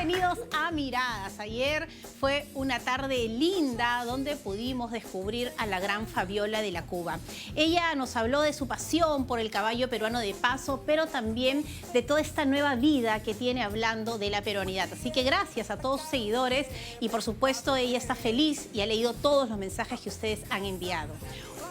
bienvenidos a Miradas. Ayer fue una tarde linda donde pudimos descubrir a la gran Fabiola de la Cuba. Ella nos habló de su pasión por el caballo peruano de paso, pero también de toda esta nueva vida que tiene hablando de la peruanidad. Así que gracias a todos sus seguidores y por supuesto ella está feliz y ha leído todos los mensajes que ustedes han enviado.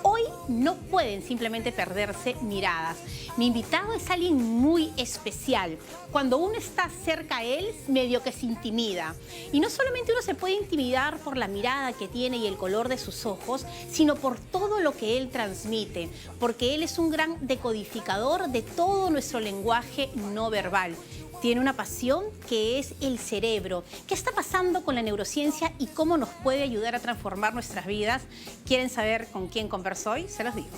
Hoy no pueden simplemente perderse Miradas. Mi invitado es alguien muy especial. Cuando uno está cerca a él, medio que se intimida. Y no solamente uno se puede intimidar por la mirada que tiene y el color de sus ojos, sino por todo lo que él transmite. Porque él es un gran decodificador de todo nuestro lenguaje no verbal. Tiene una pasión que es el cerebro. ¿Qué está pasando con la neurociencia y cómo nos puede ayudar a transformar nuestras vidas? ¿Quieren saber con quién converso hoy? Se los digo.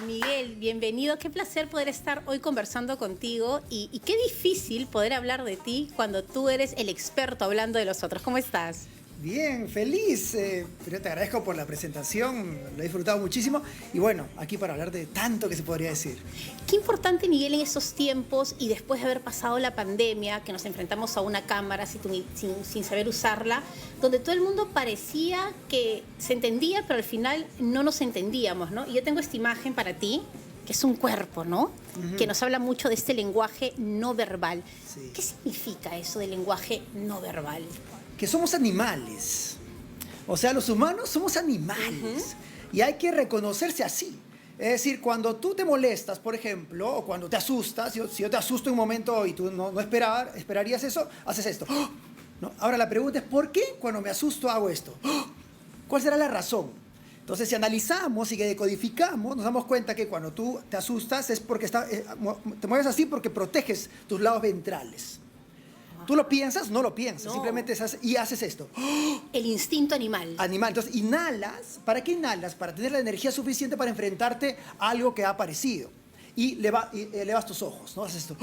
Miguel, bienvenido. Qué placer poder estar hoy conversando contigo y qué difícil poder hablar de ti cuando tú eres el experto hablando de los otros. ¿Cómo estás? Bien, feliz. Pero te agradezco por la presentación, lo he disfrutado muchísimo. Y bueno, aquí para hablar de tanto que se podría decir. Qué importante, Miguel, en estos tiempos y después de haber pasado la pandemia, que nos enfrentamos a una cámara sin saber usarla, donde todo el mundo parecía que se entendía, pero al final no nos entendíamos, ¿no? Y yo tengo esta imagen para ti, que es un cuerpo, ¿no? Que nos habla mucho de este lenguaje no verbal. Sí. ¿Qué significa eso del lenguaje no verbal? Que somos animales. O sea, los humanos somos animales. Y hay que reconocerse así. Es decir, cuando tú te molestas, por ejemplo, o cuando te asustas, si yo te asusto en un momento y tú no esperarías eso, haces esto. ¡Oh! ¿No? Ahora la pregunta es, ¿por qué cuando me asusto hago esto? ¡Oh! ¿Cuál será la razón? Entonces, si analizamos y que decodificamos, nos damos cuenta que cuando tú te asustas es porque te mueves así porque proteges tus lados ventrales. ¿Tú lo piensas? No lo piensas, no. Simplemente haces esto. El instinto animal. Entonces, inhalas. ¿Para qué inhalas? Para tener la energía suficiente para enfrentarte a algo que ha aparecido. Y elevas tus ojos, ¿no? Haces esto.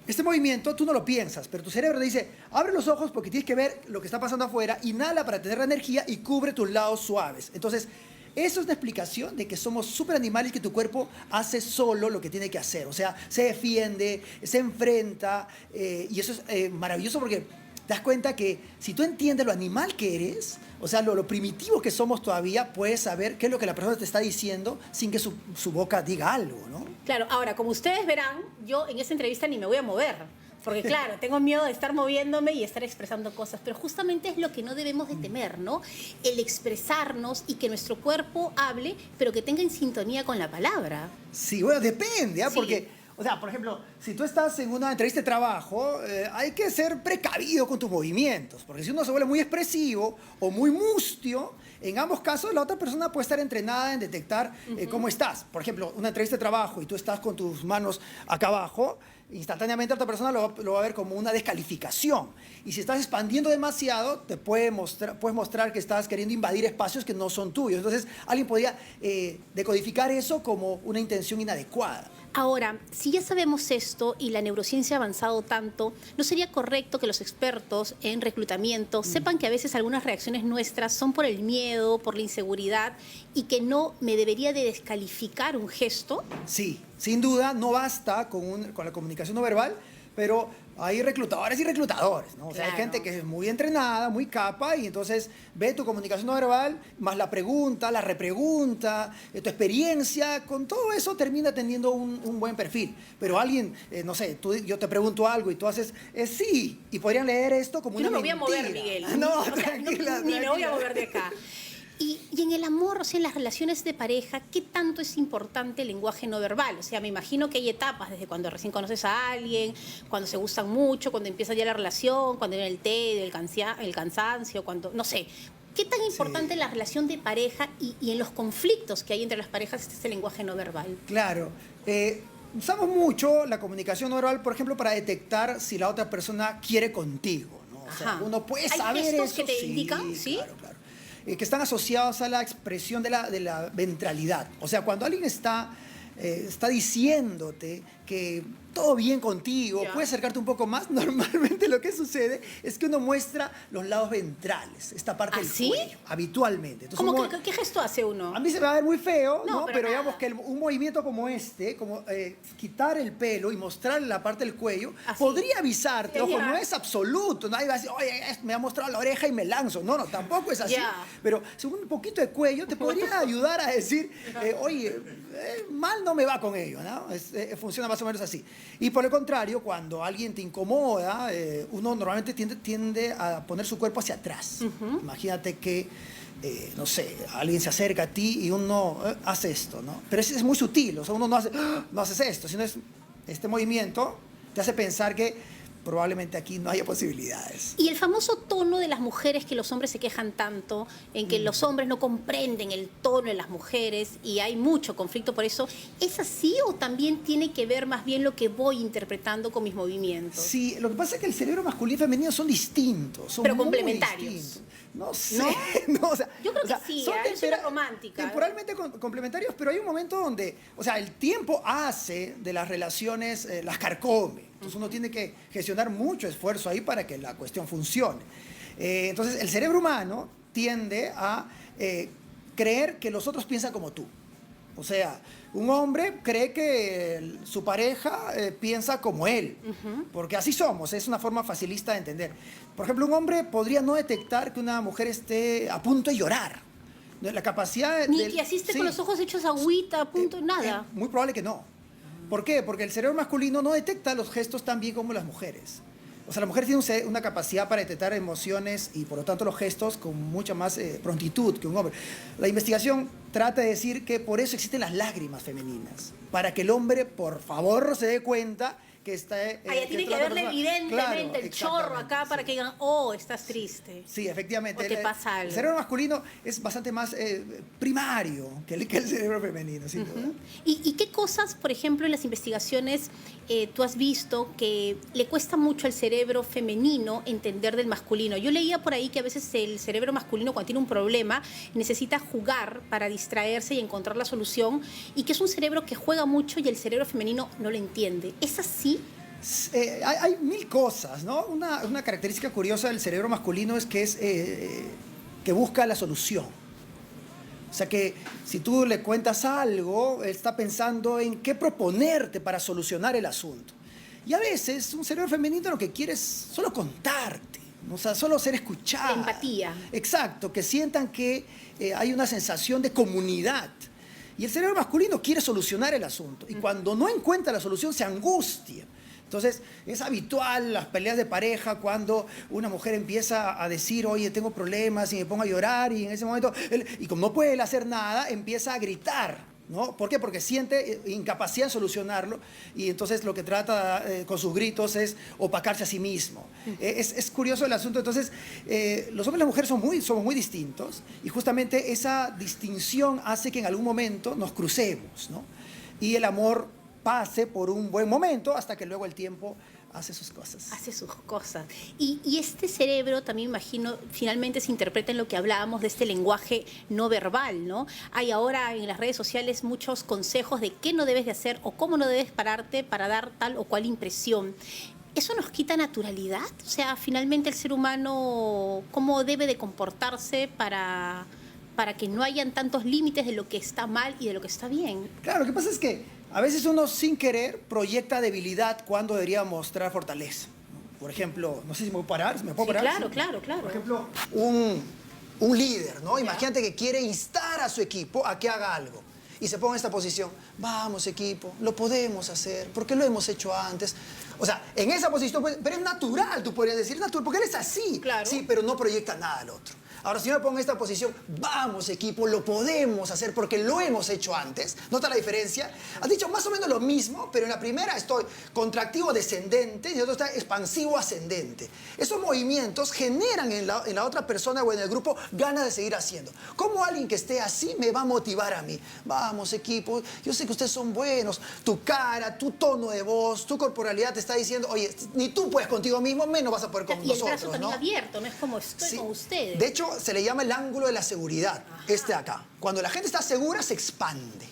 Este movimiento tú no lo piensas, pero tu cerebro te dice, abre los ojos porque tienes que ver lo que está pasando afuera, inhala para tener la energía y cubre tus lados suaves. Entonces, eso es una explicación de que somos súper animales, que tu cuerpo hace solo lo que tiene que hacer. O sea, se defiende, se enfrenta, y eso es maravilloso porque te das cuenta que si tú entiendes lo animal que eres, o sea, lo primitivo que somos todavía, puedes saber qué es lo que la persona te está diciendo sin que su boca diga algo, ¿no? Claro, ahora, como ustedes verán, yo en esta entrevista ni me voy a mover. Porque claro, tengo miedo de estar moviéndome y estar expresando cosas, pero justamente es lo que no debemos de temer, ¿no? El expresarnos y que nuestro cuerpo hable, pero que tenga en sintonía con la palabra. Sí, bueno, depende, ¿eh? Sí. Porque, o sea, por ejemplo, si tú estás en una entrevista de trabajo, hay que ser precavido con tus movimientos, porque si uno se vuelve muy expresivo o muy mustio, en ambos casos la otra persona puede estar entrenada en detectar cómo estás. Por ejemplo, una entrevista de trabajo y tú estás con tus manos acá abajo, instantáneamente otra persona lo va a ver como una descalificación. Y si estás expandiendo demasiado, puedes mostrar que estás queriendo invadir espacios que no son tuyos. Entonces, alguien podría decodificar eso como una intención inadecuada. Ahora, si ya sabemos esto y la neurociencia ha avanzado tanto, ¿no sería correcto que los expertos en reclutamiento sepan que a veces algunas reacciones nuestras son por el miedo, por la inseguridad y que no me debería de descalificar un gesto? Sí, sin duda, no basta con la comunicación no verbal, pero hay reclutadores y reclutadores, ¿no? O sea, claro. Hay gente que es muy entrenada, muy capa, y entonces ve tu comunicación no verbal, más la pregunta, la repregunta, tu experiencia, con todo eso termina teniendo un buen perfil. Pero alguien, no sé, yo te pregunto algo y tú haces, sí, y podrían leer esto como una mentira. Yo no me voy a mover, Miguel. No, o sea, tranquila. Ni me voy a mover de acá. Y en el amor, o sea, en las relaciones de pareja, ¿qué tanto es importante el lenguaje no verbal? O sea, me imagino que hay etapas, desde cuando recién conoces a alguien, cuando se gustan mucho, cuando empieza ya la relación, cuando viene el té, el cansancio, cuando, no sé. ¿Qué tan importante en la relación de pareja y en los conflictos que hay entre las parejas es el lenguaje no verbal? Claro. Usamos mucho la comunicación no verbal, por ejemplo, para detectar si la otra persona quiere contigo, ¿no? O sea, uno puede saber ¿Hay gestos eso. que te indican? Sí. Claro, claro. Que están asociados a la expresión de la ventralidad. O sea, cuando alguien está diciéndote que todo bien contigo, puedes acercarte un poco más, normalmente lo que sucede es que uno muestra los lados ventrales, esta parte del cuello, habitualmente. Entonces, ¿Qué gesto hace uno? A mí se me va a ver muy feo, ¿no? Pero nada. digamos que un movimiento como este, como quitar el pelo y mostrar la parte del cuello, podría avisarte. Ojo, no es absoluto. Nadie va a decir, oye, me ha mostrado la oreja y me lanzo. No, tampoco es así. Pero según un poquito de cuello te podría ayudar a decir, oye, mal no me va con ello, ¿no? Funciona más o menos así. Y por el contrario, cuando alguien te incomoda, uno normalmente tiende a poner su cuerpo hacia atrás. Imagínate que, no sé, alguien se acerca a ti y uno hace esto, ¿no? Pero es muy sutil, o sea, uno no haces esto, sino es este movimiento te hace pensar que probablemente aquí no haya posibilidades. Y el famoso tono de las mujeres, que los hombres se quejan tanto, en que los hombres no comprenden el tono de las mujeres y hay mucho conflicto por eso, ¿es así o también tiene que ver más bien lo que voy interpretando con mis movimientos? Sí, lo que pasa es que el cerebro masculino y femenino son distintos, son pero muy complementarios. Distintos. No sé. ¿No? O sea, yo creo que sí, son yo soy una romántica. Temporalmente complementarios, pero hay un momento donde, o sea, el tiempo hace de las relaciones, las carcome. Entonces uno tiene que gestionar mucho esfuerzo ahí para que la cuestión funcione. Entonces el cerebro humano tiende a creer que los otros piensan como tú. O sea, un hombre cree que su pareja piensa como él, porque así somos, es una forma facilista de entender. Por ejemplo, un hombre podría no detectar que una mujer esté a punto de llorar. La capacidad Ni que así esté con los ojos hechos agüita, a punto, nada. Muy probable que no. ¿Por qué? Porque el cerebro masculino no detecta los gestos tan bien como las mujeres. O sea, la mujer tiene una capacidad para detectar emociones y por lo tanto los gestos con mucha más prontitud que un hombre. La investigación trata de decir que por eso existen las lágrimas femeninas, para que el hombre, por favor, se dé cuenta que está... tiene que verle evidentemente el chorro acá para que digan, oh, estás triste. Sí, efectivamente. O te pasa algo. El cerebro masculino es bastante más primario que el cerebro femenino, sin duda. ¿Y qué cosas, por ejemplo, en las investigaciones tú has visto que le cuesta mucho al cerebro femenino entender del masculino? Yo leía por ahí que a veces el cerebro masculino, cuando tiene un problema, necesita jugar para distraerse y encontrar la solución, y que es un cerebro que juega mucho y el cerebro femenino no lo entiende. ¿Es así? Hay mil cosas, ¿no? Una característica curiosa del cerebro masculino es que busca la solución. O sea que si tú le cuentas algo, él está pensando en qué proponerte para solucionar el asunto. Y a veces un cerebro femenino lo que quiere es solo contarte, ¿no? O sea, solo ser escuchado. Empatía. Exacto, que sientan que hay una sensación de comunidad. Y el cerebro masculino quiere solucionar el asunto. Y cuando no encuentra la solución, se angustia. Entonces, es habitual las peleas de pareja cuando una mujer empieza a decir, oye, tengo problemas y me pongo a llorar, y en ese momento, y como no puede hacer nada, empieza a gritar, ¿no? ¿Por qué? Porque siente incapacidad en solucionarlo, y entonces lo que trata con sus gritos es opacarse a sí mismo. Es curioso el asunto. Entonces, los hombres y las mujeres somos muy distintos, y justamente esa distinción hace que en algún momento nos crucemos, ¿no? Y el amor pase por un buen momento hasta que luego el tiempo hace sus cosas. Hace sus cosas. Y este cerebro también, imagino, finalmente se interpreta en lo que hablábamos de este lenguaje no verbal, ¿no? Hay ahora en las redes sociales muchos consejos de qué no debes de hacer o cómo no debes pararte para dar tal o cual impresión. ¿Eso nos quita naturalidad? O sea, finalmente el ser humano, ¿cómo debe de comportarse para que no hayan tantos límites de lo que está mal y de lo que está bien? Claro, lo que pasa es que a veces uno sin querer proyecta debilidad cuando debería mostrar fortaleza. Por ejemplo, no sé si me puedo parar, ¿me puedo parar? Claro, sí. claro. Por ejemplo, un líder, ¿no? Imagínate que quiere instar a su equipo a que haga algo y se ponga en esta posición. Vamos, equipo, lo podemos hacer, porque lo hemos hecho antes. O sea, en esa posición, pero es natural, tú podrías decir, es natural, porque él es así. Claro. Sí, pero no proyecta nada al otro. Ahora, si yo me pongo en esta posición, vamos equipo, lo podemos hacer porque lo hemos hecho antes. ¿Nota la diferencia? Has dicho más o menos lo mismo, pero en la primera estoy contractivo descendente y en la otra está expansivo ascendente. Esos movimientos generan en la otra persona o en el grupo ganas de seguir haciendo. ¿Cómo alguien que esté así me va a motivar a mí? Vamos equipo, yo sé que ustedes son buenos. Tu cara, tu tono de voz, tu corporalidad te está diciendo, oye, ni tú puedes contigo mismo, menos vas a poder con Y nosotros, el brazo también ¿no? abierto, no es como estoy con ustedes. De hecho, se le llama el ángulo de la seguridad, este de acá. Cuando la gente está segura, se expande.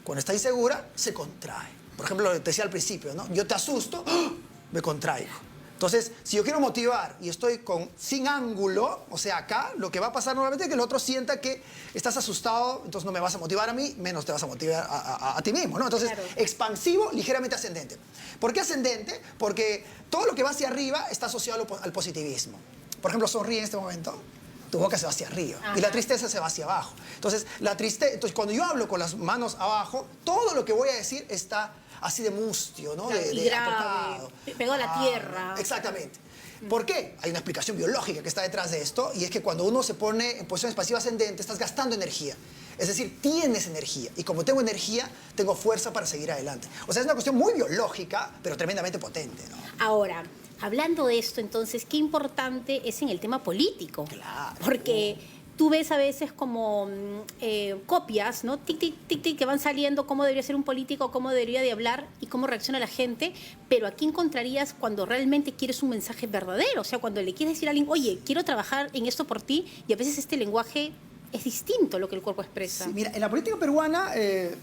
Cuando está insegura, se contrae. Por ejemplo, lo que te decía al principio, ¿no? Yo te asusto, ¡oh!, me contraigo. Entonces, si yo quiero motivar y estoy sin ángulo, o sea, acá, lo que va a pasar normalmente es que el otro sienta que estás asustado, entonces no me vas a motivar a mí, menos te vas a motivar a ti mismo, ¿no? Entonces, claro. Expansivo, ligeramente ascendente. ¿Por qué ascendente? Porque todo lo que va hacia arriba está asociado al positivismo. Por ejemplo, sonríe en este momento, tu boca se va hacia arriba. Ajá. Y la tristeza se va hacia abajo. Entonces, entonces, cuando yo hablo con las manos abajo, todo lo que voy a decir está así de mustio, ¿no? Claro, de grave, pegó a la tierra. Exactamente. ¿Por qué? Hay una explicación biológica que está detrás de esto, y es que cuando uno se pone en posición expansiva ascendente, estás gastando energía. Es decir, tienes energía. Y como tengo energía, tengo fuerza para seguir adelante. O sea, es una cuestión muy biológica, pero tremendamente potente, ¿no? Ahora, hablando de esto, entonces, qué importante es en el tema político. Claro. Porque tú ves a veces como copias, ¿no? Tic, tic, tic, tic, que van saliendo cómo debería ser un político, cómo debería de hablar y cómo reacciona la gente, pero aquí encontrarías cuando realmente quieres un mensaje verdadero, o sea, cuando le quieres decir a alguien, oye, quiero trabajar en esto por ti, y a veces este lenguaje es distinto a lo que el cuerpo expresa. Sí, mira, en la política peruana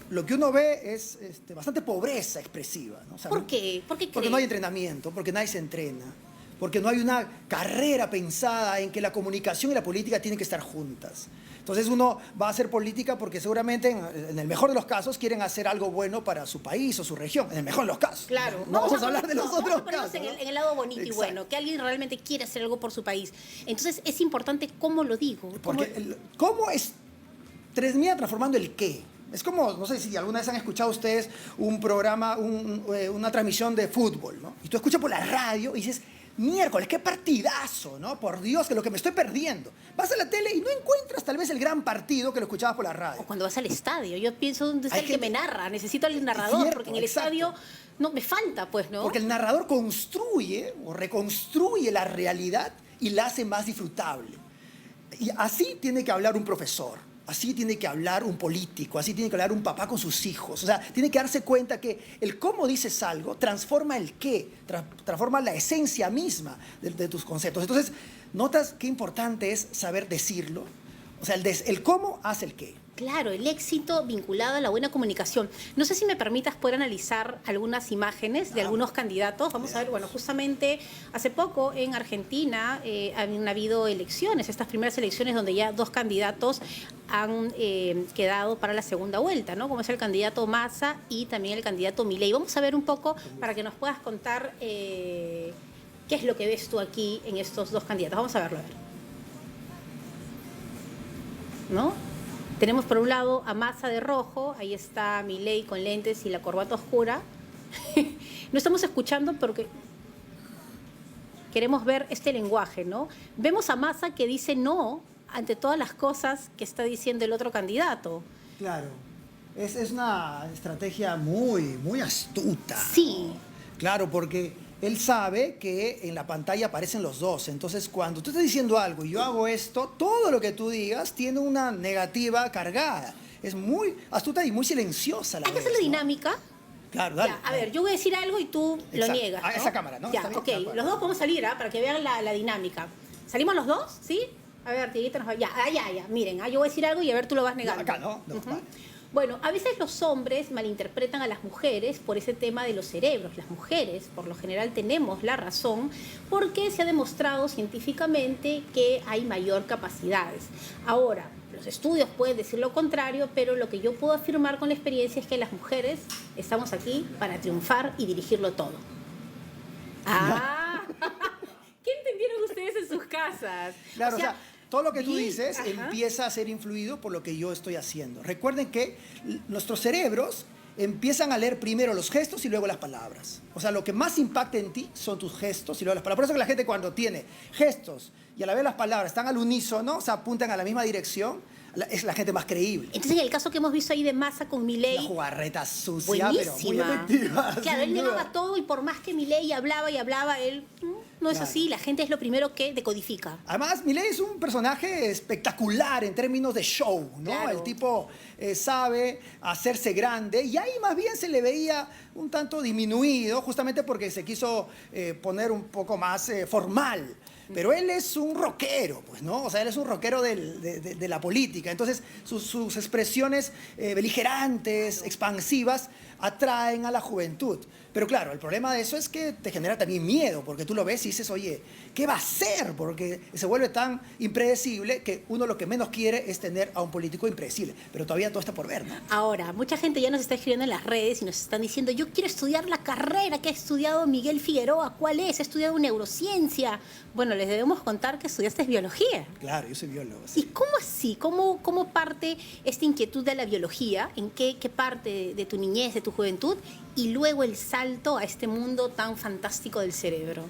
lo que uno ve es bastante pobreza expresiva, ¿no? O sea, ¿por qué? ¿Por qué porque no hay entrenamiento, porque nadie se entrena, porque no hay una carrera pensada en que la comunicación y la política tienen que estar juntas. Entonces uno va a hacer política porque seguramente en el mejor de los casos quieren hacer algo bueno para su país o su región, en el mejor de los casos. Claro. No vamos a hablar de los otros casos. ¿no? En el lado bonito. Exacto. Y bueno, que alguien realmente quiere hacer algo por su país. Entonces es importante cómo lo digo. Porque cómo es termina transformando el qué. Es como, no sé si alguna vez han escuchado ustedes un programa, una transmisión de fútbol, ¿no? Y tú escuchas por la radio y dices, miércoles, qué partidazo, ¿no? Por Dios, que lo que me estoy perdiendo. Vas a la tele y no encuentras tal vez el gran partido que lo escuchabas por la radio. O cuando vas al estadio, yo pienso, ¿dónde está el que me narra? Necesito al narrador, cierto, porque en el estadio no me falta, pues, ¿no? Porque el narrador construye o reconstruye la realidad y la hace más disfrutable. Y así tiene que hablar un profesor. Así tiene que hablar un político, así tiene que hablar un papá con sus hijos. O sea, tiene que darse cuenta que el cómo dices algo transforma el qué, transforma la esencia misma de tus conceptos. Entonces, ¿notas qué importante es saber decirlo? O sea, el cómo hace el qué. Claro, el éxito vinculado a la buena comunicación. No sé si me permitas poder analizar algunas imágenes de algunos candidatos. Vamos a ver, bueno, justamente hace poco en Argentina han habido elecciones, estas primeras elecciones donde ya 2 candidatos han quedado para la segunda vuelta, ¿no? Como es el candidato Massa y también el candidato Milei. Vamos a ver un poco para que nos puedas contar qué es lo que ves tú aquí en estos 2 candidatos. Vamos a verlo, a ver. ¿No? Tenemos por un lado a Massa de rojo, ahí está Milei con lentes y la corbata oscura. No estamos escuchando porque queremos ver este lenguaje, ¿no? Vemos a Massa que dice no ante todas las cosas que está diciendo el otro candidato. Claro, es una estrategia muy astuta. Sí. Claro, porque él sabe que en la pantalla aparecen los dos. Entonces, cuando tú estás diciendo algo y yo hago esto, todo lo que tú digas tiene una negativa cargada. Es muy astuta y muy silenciosa la vez. Hay que hacer la dinámica. Claro, dale. Ya, a ver, yo voy a decir algo y tú lo niegas, ¿no? A esa cámara, ¿no? Ya, ok. Los dos podemos salir, para que vean la dinámica. ¿Salimos los dos? ¿Sí? A ver, Tiguita nos va... Ya. Miren, yo voy a decir algo y a ver, tú lo vas negando. Acá, ¿no? Vale. Bueno, a veces los hombres malinterpretan a las mujeres por ese tema de los cerebros. Las mujeres, por lo general, tenemos la razón porque se ha demostrado científicamente que hay mayor capacidades. Ahora, los estudios pueden decir lo contrario, pero lo que yo puedo afirmar con la experiencia es que las mujeres estamos aquí para triunfar y dirigirlo todo. ¡Ah! ¿Qué entendieron ustedes en sus casas? Claro, o sea todo lo que tú dices empieza a ser influido por lo que yo estoy haciendo. Recuerden que nuestros cerebros empiezan a leer primero los gestos y luego las palabras. O sea, lo que más impacta en ti son tus gestos y luego las palabras. Por eso que la gente cuando tiene gestos y a la vez las palabras están al unísono, o sea, apuntan a la misma dirección, es la gente más creíble. Entonces, en el caso que hemos visto ahí de Massa con Milei, Una jugarreta sucia, pero muy buenísima. efectiva. Claro, él sin duda. negaba todo y por más que Milei hablaba y hablaba, él no es Claro. así. La gente es lo primero que decodifica. Además, Milei es un personaje espectacular en términos de show, ¿no? Claro. El tipo sabe hacerse grande y ahí más bien se le veía un tanto disminuido, justamente porque se quiso poner un poco más formal. Pero él es un rockero, pues, ¿no? O sea, él es un rockero de la política. Entonces, sus expresiones beligerantes, expansivas, atraen a la juventud. Pero claro, el problema de eso es que te genera también miedo, porque tú lo ves y dices, oye, ¿qué va a hacer? Porque se vuelve tan impredecible que uno lo que menos quiere es tener a un político impredecible. Pero todavía todo está por ver, ¿no? Ahora, mucha gente ya nos está escribiendo en las redes y nos están diciendo, yo quiero estudiar la carrera que ha estudiado Miguel Figueroa. ¿Cuál es? He estudiado neurociencia. Bueno, les debemos contar que estudiaste biología. Claro, yo soy biólogo. ¿Y Sí. cómo así? ¿Cómo parte esta inquietud de la biología? ¿En qué parte de tu niñez, de tu juventud? Y luego el salto a este mundo tan fantástico del cerebro.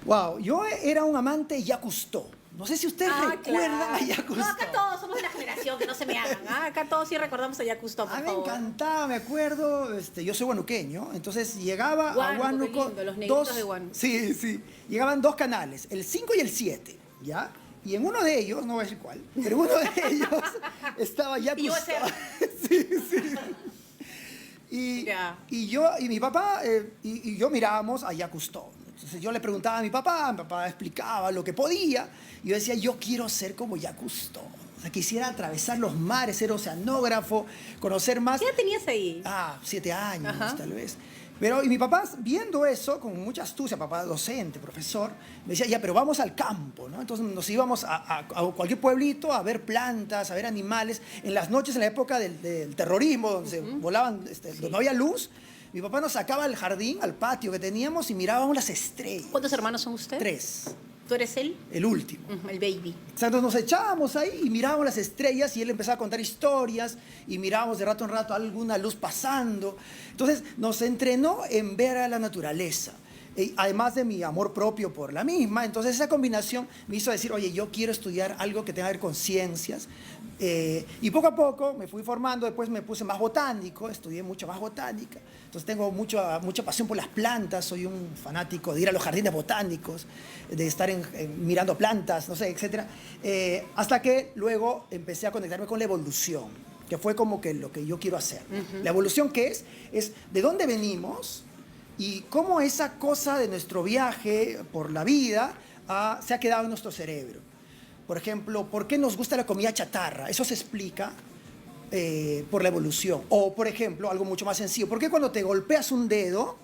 Wow, yo era un amante de Jacques Cousteau. No sé si ustedes recuerdan a Jacques Cousteau. No, acá todos somos de la generación, que no se me hagan. Acá todos sí recordamos a Jacques Cousteau, por A mí me favor. encantaba, me acuerdo, yo soy huanuqueño, entonces llegaba a Huánuco, Huánuco. qué lindo, los negritos de Huánuco. Sí, sí. Llegaban dos canales, el 5 y el 7, ¿ya? Y en uno de ellos, no voy a decir cuál, pero en uno de ellos estaba Jacques Y yo Cousteau. ese- Sí, sí. Y, Ya. y yo y mi papá y yo mirábamos a Jacques Cousteau. Entonces yo le preguntaba a mi papá explicaba lo que podía, y yo decía, yo quiero ser como Jacques Cousteau. O sea, quisiera atravesar los mares, ser oceanógrafo, conocer más. ¿Qué edad tenías ahí? 7 años, Ajá. tal vez. Pero, y mi papá, viendo eso, con mucha astucia, papá docente, profesor, me decía, ya, pero vamos al campo, ¿no? Entonces nos íbamos a cualquier pueblito a ver plantas, a ver animales. En las noches, en la época del terrorismo, donde se volaban, donde no había luz, mi papá nos sacaba al jardín, al patio que teníamos, y mirábamos las estrellas. ¿Cuántos hermanos son ustedes? 3, ¿Tú eres él? el último. El baby. Entonces nos echábamos ahí y mirábamos las estrellas y él empezaba a contar historias y mirábamos de rato en rato alguna luz pasando. Entonces nos entrenó en ver a la naturaleza. Además de mi amor propio por la misma, entonces esa combinación me hizo decir, oye, yo quiero estudiar algo que tenga que ver con ciencias. Y poco a poco me fui formando, después me puse más botánico, estudié mucho más botánica. Entonces tengo mucha pasión por las plantas, soy un fanático de ir a los jardines botánicos, de estar mirando plantas, no sé, etc. Hasta que luego empecé a conectarme con la evolución, que fue como que lo que yo quiero hacer. La evolución, ¿qué es? Es de dónde venimos y cómo esa cosa de nuestro viaje por la vida se ha quedado en nuestro cerebro. Por ejemplo, ¿por qué nos gusta la comida chatarra? Eso se explica por la evolución. O, por ejemplo, algo mucho más sencillo. ¿Por qué cuando te golpeas un dedo,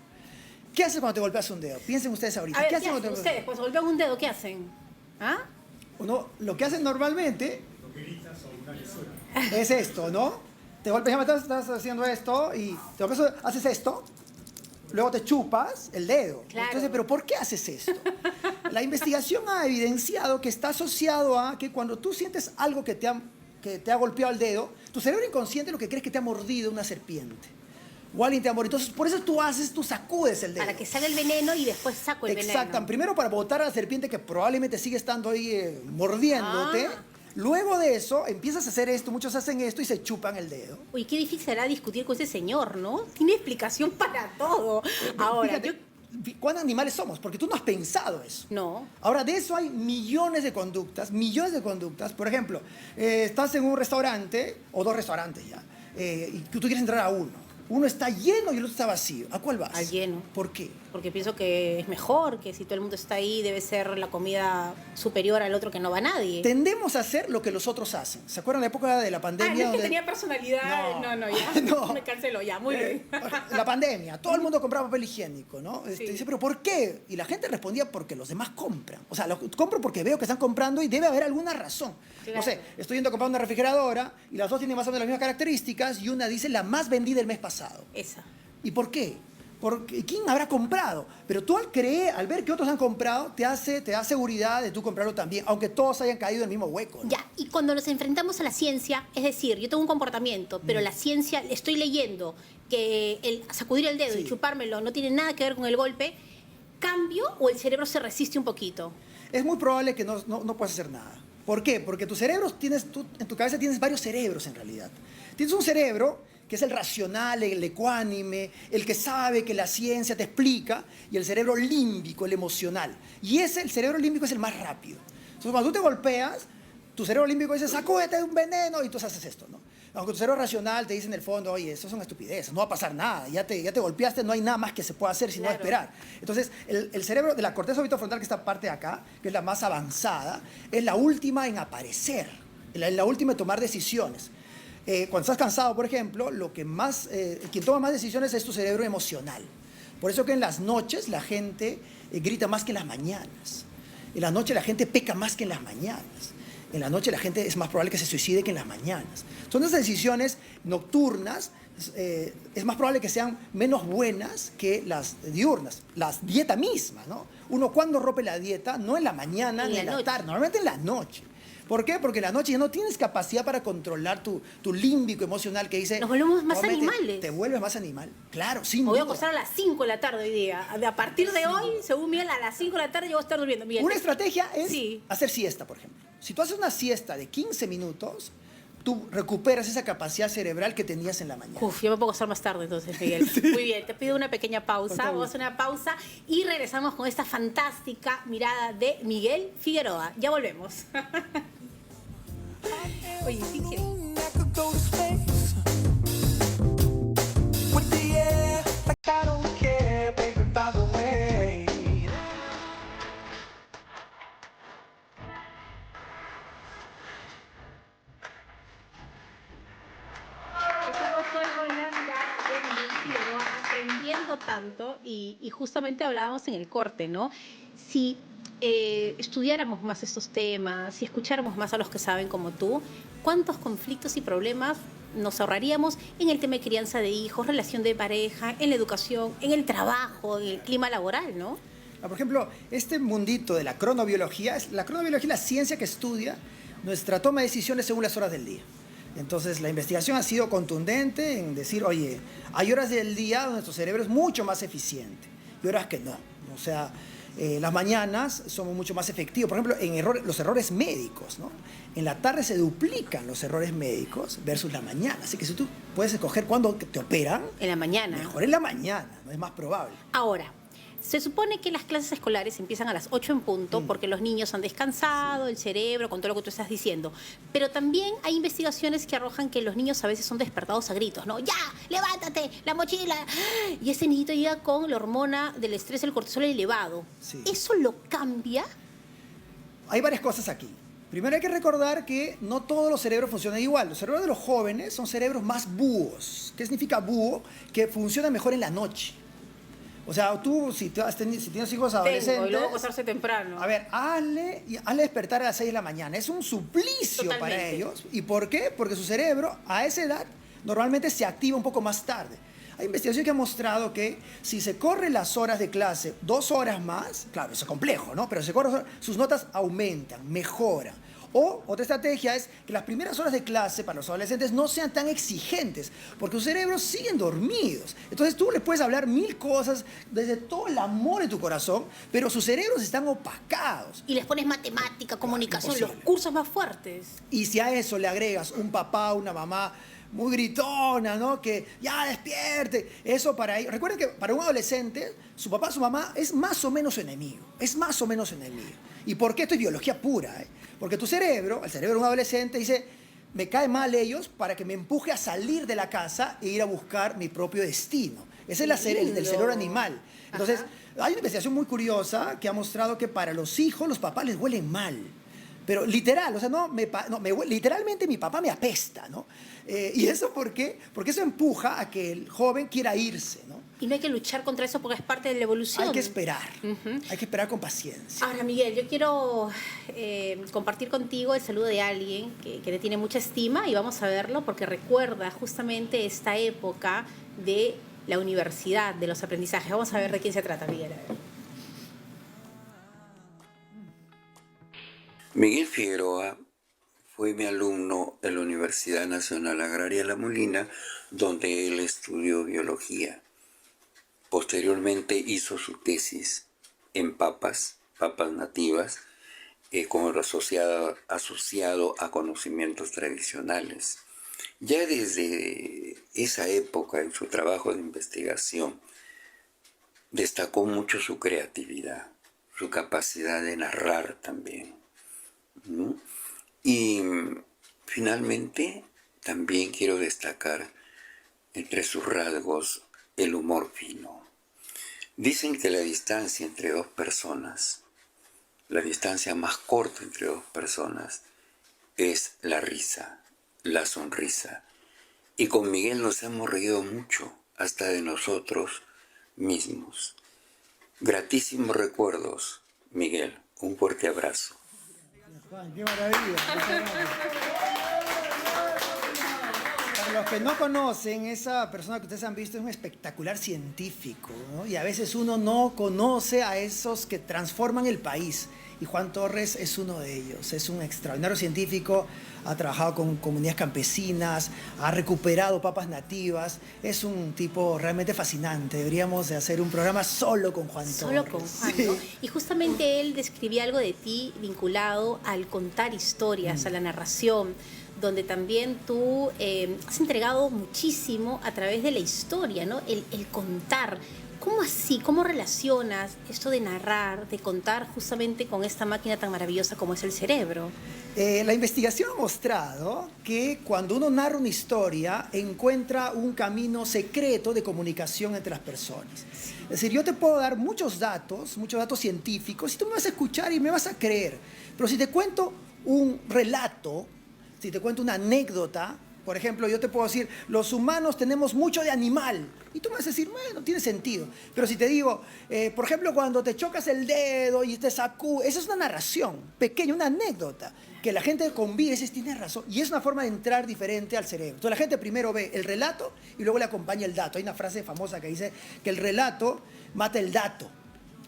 qué haces cuando te golpeas un dedo? Piensen ustedes ahorita. A ver, ¿Qué ¿qué hacen cuando hacen te ustedes? Pues golpean un dedo, ¿qué hacen? ¿Ah? Uno, lo que hacen normalmente es esto, ¿no? Te golpeas, estás haciendo esto y te golpeas, haces esto, luego te chupas el dedo. Claro. Entonces, ¿pero por qué haces esto? La investigación ha evidenciado que está asociado a que cuando tú sientes algo que te ha golpeado el dedo, tu cerebro inconsciente lo que cree es que te ha mordido una serpiente. O alguien te ha mordido. Entonces, por eso tú sacudes el dedo. Para que salga el veneno y después saco el Exacto. veneno. Primero para botar a la serpiente que probablemente sigue estando ahí mordiéndote. Ah. Luego de eso, empiezas a hacer esto, muchos hacen esto y se chupan el dedo. Uy, qué difícil será discutir con ese señor, ¿no? Tiene explicación para todo. Ahora, Fíjate, ¿cuántos animales somos? Porque tú no has pensado eso. No. Ahora, de eso hay millones de conductas, millones de conductas. Por ejemplo, estás en un restaurante, o 2 restaurantes ya, y tú quieres entrar a uno. Uno está lleno y el otro está vacío. ¿A cuál vas? Al lleno. ¿Por qué? Porque pienso que es mejor, que si todo el mundo está ahí debe ser la comida superior al otro que no va nadie. Tendemos a hacer lo que los otros hacen. ¿Se acuerdan la época de la pandemia? no es que tenía personalidad. No, ya. No. Me canceló, ya, muy bien. La pandemia, todo el mundo compraba papel higiénico, ¿no? Sí. Dice, ¿pero por qué? Y la gente respondía, porque los demás compran. O sea, lo compro porque veo que están comprando y debe haber alguna razón. Claro. No sé, estoy yendo a comprar una refrigeradora y las dos tienen más o menos las mismas características y una dice la más vendida el mes pasado. Esa. ¿Y por qué? Porque ¿quién habrá comprado? Pero tú al ver que otros han comprado, te da seguridad de tú comprarlo también, aunque todos hayan caído en el mismo hueco, ¿no? Ya, y cuando nos enfrentamos a la ciencia, es decir, yo tengo un comportamiento, pero la ciencia, estoy leyendo que el sacudir el dedo y Sí. chupármelo no tiene nada que ver con el golpe, ¿cambio o el cerebro se resiste un poquito? Es muy probable que no puedas hacer nada. ¿Por qué? Porque tu cerebro, en tu cabeza tienes varios cerebros en realidad. Tienes un cerebro que es el racional, el ecuánime, el que sabe que la ciencia te explica, y el cerebro límbico, el emocional. Y el cerebro límbico es el más rápido. Entonces, cuando tú te golpeas, tu cerebro límbico dice, sacúdete de un veneno, y tú haces esto, ¿no? Aunque tu cerebro racional te dice en el fondo, oye, eso son estupideces, no va a pasar nada, ya te golpeaste, no hay nada más que se pueda hacer sino Claro. esperar. Entonces, el cerebro de la corteza orbitofrontal, que es esta parte de acá, que es la más avanzada, es la última en aparecer, la última en tomar decisiones. Cuando estás cansado, por ejemplo, quien toma más decisiones es tu cerebro emocional. Por eso que en las noches la gente grita más que en las mañanas. En la noche la gente peca más que en las mañanas. En la noche la gente es más probable que se suicide que en las mañanas. Son esas decisiones nocturnas, es más probable que sean menos buenas que las diurnas. La dieta misma, ¿no? Uno cuando rompe la dieta, no en la mañana ni en la tarde, normalmente en la noche. ¿Por qué? Porque en la noche ya no tienes capacidad para controlar tu límbico emocional que dice... Nos volvemos más normalmente animales. Te vuelves más animal, claro, sin Me voy a duda. acostar a las 5 de la tarde hoy día. A partir de hoy, según Miguel, a las 5 de la tarde yo voy a estar durmiendo. Miguel, Una estrategia es Sí. hacer siesta, por ejemplo. Si tú haces una siesta de 15 minutos, tú recuperas esa capacidad cerebral que tenías en la mañana. Uf, yo me puedo acostar más tarde entonces, Miguel. Muy bien, te pido una pequeña pausa. Con todo Vamos a hacer una pausa y regresamos con esta fantástica mirada de Miguel Figueroa. Ya volvemos. Oye, sí, que- I could go to space with the air, like I don't care, baby, by the way. Estamos hoy con la mirada de Miguel Figueroa, aprendiendo tanto y justamente hablábamos en el corte, ¿no? Si estudiáramos más estos temas, si escucháramos más a los que saben como tú, ¿cuántos conflictos y problemas nos ahorraríamos en el tema de crianza de hijos, relación de pareja, en la educación, en el trabajo, en el clima laboral, ¿no? Por ejemplo, este mundito de la cronobiología es la ciencia que estudia nuestra toma de decisiones según las horas del día. Entonces, la investigación ha sido contundente en decir, oye, hay horas del día donde nuestro cerebro es mucho más eficiente y horas que no. O sea, las mañanas somos mucho más efectivos. Por ejemplo, los errores médicos, ¿no? En la tarde se duplican los errores médicos versus la mañana. Así que si tú puedes escoger cuándo te operan, En la mañana. mejor en la mañana, no es más probable. Ahora, se supone que las clases escolares empiezan a las 8 en punto porque los niños han descansado, el cerebro, con todo lo que tú estás diciendo. Pero también hay investigaciones que arrojan que los niños a veces son despertados a gritos, ¿no? ¡Ya! ¡Levántate! ¡La mochila! Y ese niñito llega con la hormona del estrés, el cortisol elevado. Sí. ¿Eso lo cambia? Hay varias cosas aquí. Primero hay que recordar que no todos los cerebros funcionan igual. Los cerebros de los jóvenes son cerebros más búhos. ¿Qué significa búho? Que funcionan mejor en la noche. O sea, tú, si tienes hijos adolescentes... Y luego acostarse temprano. A ver, hazle despertar a las 6 de la mañana. Es un suplicio para Totalmente. ellos. ¿Y por qué? Porque su cerebro a esa edad normalmente se activa un poco más tarde. Hay investigación que ha mostrado que si se corren las horas de clase 2 horas más, claro, eso es complejo, ¿no? Pero si se corren, sus notas aumentan, mejoran. O otra estrategia es que las primeras horas de clase para los adolescentes no sean tan exigentes, porque sus cerebros siguen dormidos. Entonces tú les puedes hablar 1000 cosas desde todo el amor de tu corazón, pero sus cerebros están opacados. Y les pones matemática, comunicación, los imposible. cursos más fuertes. Y si a eso le agregas un papá, una mamá muy gritona, ¿no? Que ya despierte. Eso para ellos. Recuerden que para un adolescente, su papá, su mamá es más o menos su enemigo. Es más o menos enemigo. ¿Y por qué? Esto es biología pura, ¿eh? Porque tu cerebro, el cerebro de un adolescente, dice, me cae mal ellos para que me empuje a salir de la casa e ir a buscar mi propio destino. Ese es el del cerebro animal. Entonces, hay una investigación muy curiosa que ha mostrado que para los hijos los papás les huelen mal. Pero literal, o sea, literalmente mi papá me apesta, ¿no? ¿Y eso por qué? Porque eso empuja a que el joven quiera irse, ¿no? Y no hay que luchar contra eso porque es parte de la evolución. Hay que esperar, hay que esperar con paciencia. Ahora, Miguel, yo quiero compartir contigo el saludo de alguien que le tiene mucha estima y vamos a verlo porque recuerda justamente esta época de la universidad, de los aprendizajes. Vamos a ver de quién se trata, Miguel. A ver. Miguel Figueroa fue mi alumno en la Universidad Nacional Agraria La Molina, donde él estudió biología. Posteriormente hizo su tesis en papas nativas, como asociado a conocimientos tradicionales. Ya desde esa época, en su trabajo de investigación, destacó mucho su creatividad, su capacidad de narrar también, ¿no? Y finalmente también quiero destacar entre sus rasgos el humor fino. Dicen que la distancia entre dos personas, la distancia más corta entre dos personas, es la risa, la sonrisa. Y con Miguel nos hemos reído mucho, hasta de nosotros mismos. Gratísimos recuerdos, Miguel. Un fuerte abrazo. Juan, qué maravilla. Para los que no conocen, esa persona que ustedes han visto es un espectacular científico, ¿no? Y a veces uno no conoce a esos que transforman el país. Y Juan Torres es uno de ellos. Es un extraordinario científico, ha trabajado con comunidades campesinas, ha recuperado papas nativas. Es un tipo realmente fascinante. Deberíamos de hacer un programa solo con Juan Torres. Solo con Juan, Sí. ¿no? Y justamente él describía algo de ti vinculado al contar historias, a la narración, donde también tú has entregado muchísimo a través de la historia, ¿no? El contar. ¿Cómo así? ¿Cómo relacionas esto de narrar, de contar justamente con esta máquina tan maravillosa como es el cerebro? La investigación ha mostrado que cuando uno narra una historia, encuentra un camino secreto de comunicación entre las personas. Es decir, yo te puedo dar muchos datos científicos, y tú me vas a escuchar y me vas a creer. Pero si te cuento un relato, si te cuento una anécdota, por ejemplo, yo te puedo decir, los humanos tenemos mucho de animal. Y tú me vas a decir, bueno, tiene sentido. Pero si te digo, por ejemplo, cuando te chocas el dedo y te sacudes, esa es una narración pequeña, una anécdota, que la gente convive y dice, tienes razón. Y es una forma de entrar diferente al cerebro. Entonces la gente primero ve el relato y luego le acompaña el dato. Hay una frase famosa que dice que el relato mata el dato.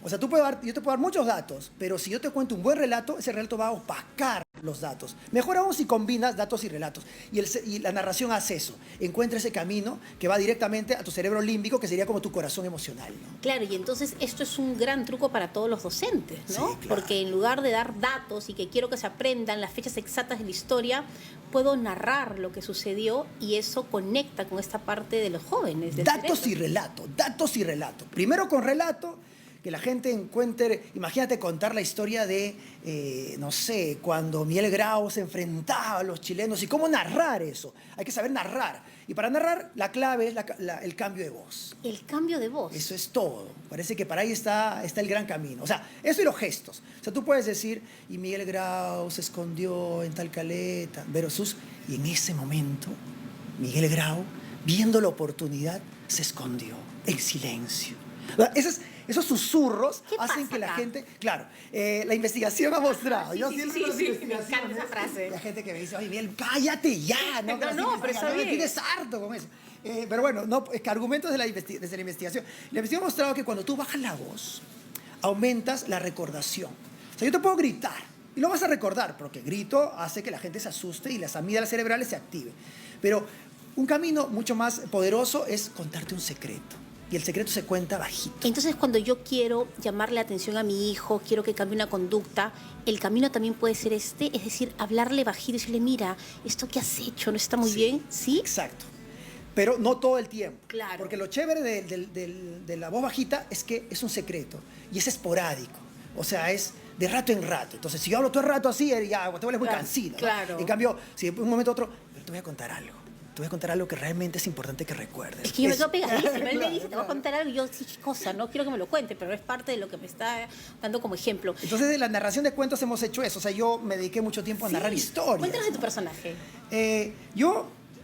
O sea, yo te puedo dar muchos datos, pero si yo te cuento un buen relato, ese relato va a opacar los datos. Mejor aún si combinas datos y relatos. Y la narración hace eso. Encuentra ese camino que va directamente a tu cerebro límbico, que sería como tu corazón emocional, ¿no? Claro, y entonces esto es un gran truco para todos los docentes, ¿no? Sí, claro. Porque en lugar de dar datos y que quiero que se aprendan las fechas exactas de la historia, puedo narrar lo que sucedió y eso conecta con esta parte de los jóvenes. Del Datos cerebro. y relato. Primero con relato, que la gente encuentre, imagínate contar la historia de, no sé, cuando Miguel Grau se enfrentaba a los chilenos y cómo narrar eso. Hay que saber narrar. Y para narrar, la clave es el cambio de voz. El cambio de voz. Eso es todo. Parece que para ahí está el gran camino. O sea, eso y los gestos. O sea, tú puedes decir, y Miguel Grau se escondió en tal caleta, versus, y en ese momento, Miguel Grau, viendo la oportunidad, se escondió en silencio. Esos susurros ¿Qué hacen pasa que la acá? gente, claro, la investigación ha mostrado. Sí, yo sí, siempre sí, en las sí, me investigaciones, encanta esa frase. la gente que me dice, oye, Miguel, cállate ya. No, No, pero está bien. tienes harto con eso. Pero bueno, no, es que argumentos desde la investigación. La investigación ha mostrado que cuando tú bajas la voz, aumentas la recordación. O sea, yo te puedo gritar y lo vas a recordar, porque grito hace que la gente se asuste y las amígdalas cerebrales se activen. Pero un camino mucho más poderoso es contarte un secreto. Y el secreto se cuenta bajito. Entonces, cuando yo quiero llamarle la atención a mi hijo, quiero que cambie una conducta, el camino también puede ser es decir, hablarle bajito y decirle, mira, esto que has hecho no está muy bien, ¿sí? Exacto. Pero no todo el tiempo. Claro. Porque lo chévere de la voz bajita es que es un secreto y es esporádico. O sea, es de rato en rato. Entonces, si yo hablo todo el rato así, ya te vuelves muy Claro, cansino, ¿no? claro. En cambio, si de un momento a otro, pero te voy a contar algo. Te voy a contar algo que realmente es importante que recuerdes. Es que yo me quedo pegadísima. Él me Claro, dice, te voy a claro. contar algo. Y yo, sí, qué cosa, no quiero que me lo cuente, pero es parte de lo que me está dando como ejemplo. Entonces, de la narración de cuentos hemos hecho eso. O sea, yo me dediqué mucho tiempo a narrar historias. Cuéntanos de tu ¿no? personaje.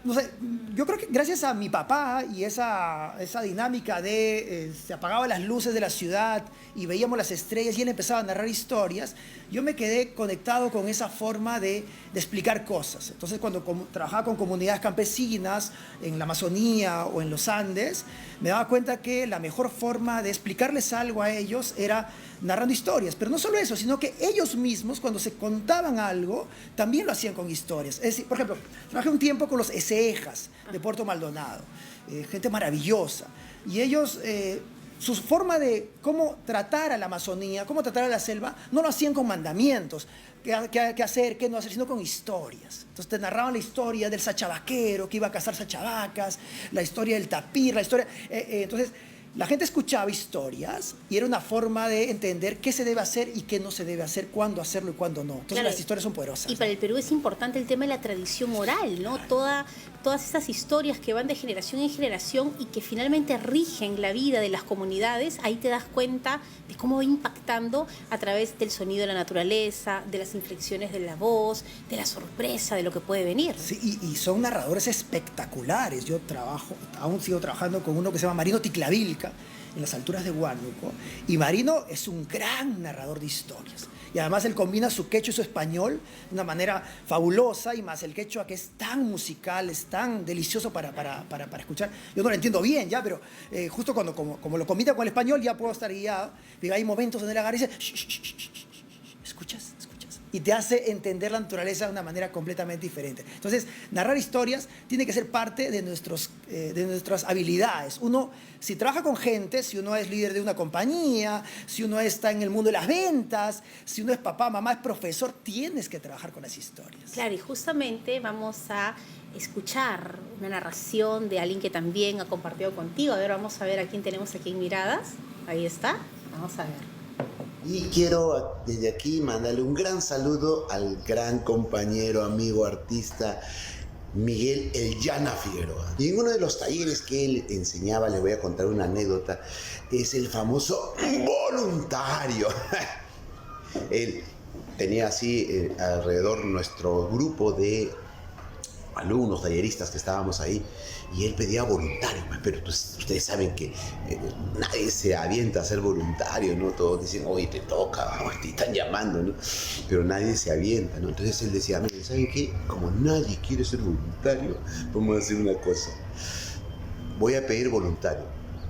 No sé, yo creo que gracias a mi papá y esa dinámica de se apagaban las luces de la ciudad y veíamos las estrellas y él empezaba a narrar historias, yo me quedé conectado con esa forma de explicar cosas. Entonces, cuando trabajaba con comunidades campesinas en la Amazonía o en los Andes, me daba cuenta que la mejor forma de explicarles algo a ellos era narrando historias. Pero no solo eso, sino que ellos mismos, cuando se contaban algo, también lo hacían con historias. Es decir, por ejemplo, trabajé un tiempo con los Esejas de Puerto Maldonado, gente maravillosa. Y ellos, su forma de cómo tratar a la Amazonía, cómo tratar a la selva, no lo hacían con mandamientos, qué hacer, qué no hacer, sino con historias. Entonces te narraban la historia del sachavaquero que iba a cazar sachavacas, la historia del tapir, la historia... entonces, la gente escuchaba historias y era una forma de entender qué se debe hacer y qué no se debe hacer, cuándo hacerlo y cuándo no. Entonces, Claro, las historias son poderosas. Y para el Perú es importante el tema de la tradición oral, ¿no? Todas esas historias que van de generación en generación y que finalmente rigen la vida de las comunidades, ahí te das cuenta de cómo va impactando a través del sonido de la naturaleza, de las inflexiones de la voz, de la sorpresa de lo que puede venir. Sí, y son narradores espectaculares. Yo aún sigo trabajando con uno que se llama Marino Ticlavilca, en las alturas de Huánuco, y Marino es un gran narrador de historias. Y además él combina su quechua y su español de una manera fabulosa, y más el quechua que es tan musical, es tan delicioso para escuchar. Yo no lo entiendo bien ya, pero justo como lo combina con el español ya puedo estar guiado. Pero hay momentos donde él agarra y dice, shh, shh, shh, shh, shh, escuchas. Y te hace entender la naturaleza de una manera completamente diferente. Entonces, narrar historias tiene que ser parte de nuestras habilidades. Uno, si trabaja con gente, si uno es líder de una compañía, si uno está en el mundo de las ventas, si uno es papá, mamá, es profesor, tienes que trabajar con las historias. Claro, y justamente vamos a escuchar una narración de alguien que también ha compartido contigo. A ver, vamos a ver a quién tenemos aquí en Miradas. Ahí está. Vamos a ver. Y quiero desde aquí mandarle un gran saludo al gran compañero, amigo, artista Miguel El Llana Figueroa. Y en uno de los talleres que él enseñaba, les voy a contar una anécdota, es el famoso voluntario. Él tenía así alrededor nuestro grupo de alumnos, talleristas que estábamos ahí, y él pedía voluntarios, pero pues, ustedes saben que nadie se avienta a ser voluntario, ¿no? Todos dicen, oye, te toca, vamos, te están llamando, ¿no? Pero nadie se avienta, ¿no? Entonces él decía, miren, ¿saben qué? Como nadie quiere ser voluntario, vamos a hacer una cosa, voy a pedir voluntario,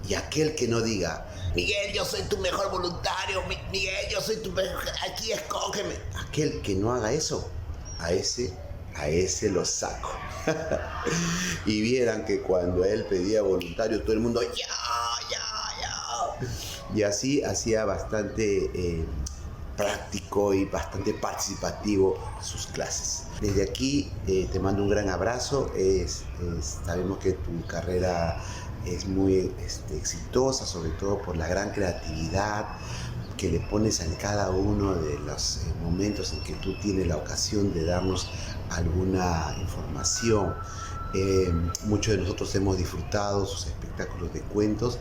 y aquel que no diga, Miguel, yo soy tu mejor voluntario, Miguel, yo soy tu mejor, aquí escógeme, aquel que no haga eso, a ese lo saco. Y vieran que cuando él pedía voluntario, todo el mundo, ya. Y así hacía bastante práctico y bastante participativo sus clases. Desde aquí te mando un gran abrazo. Sabemos que tu carrera es muy exitosa, sobre todo por la gran creatividad que le pones en cada uno de los momentos en que tú tienes la ocasión de darnos alguna información. Muchos de nosotros hemos disfrutado sus espectáculos de cuentos,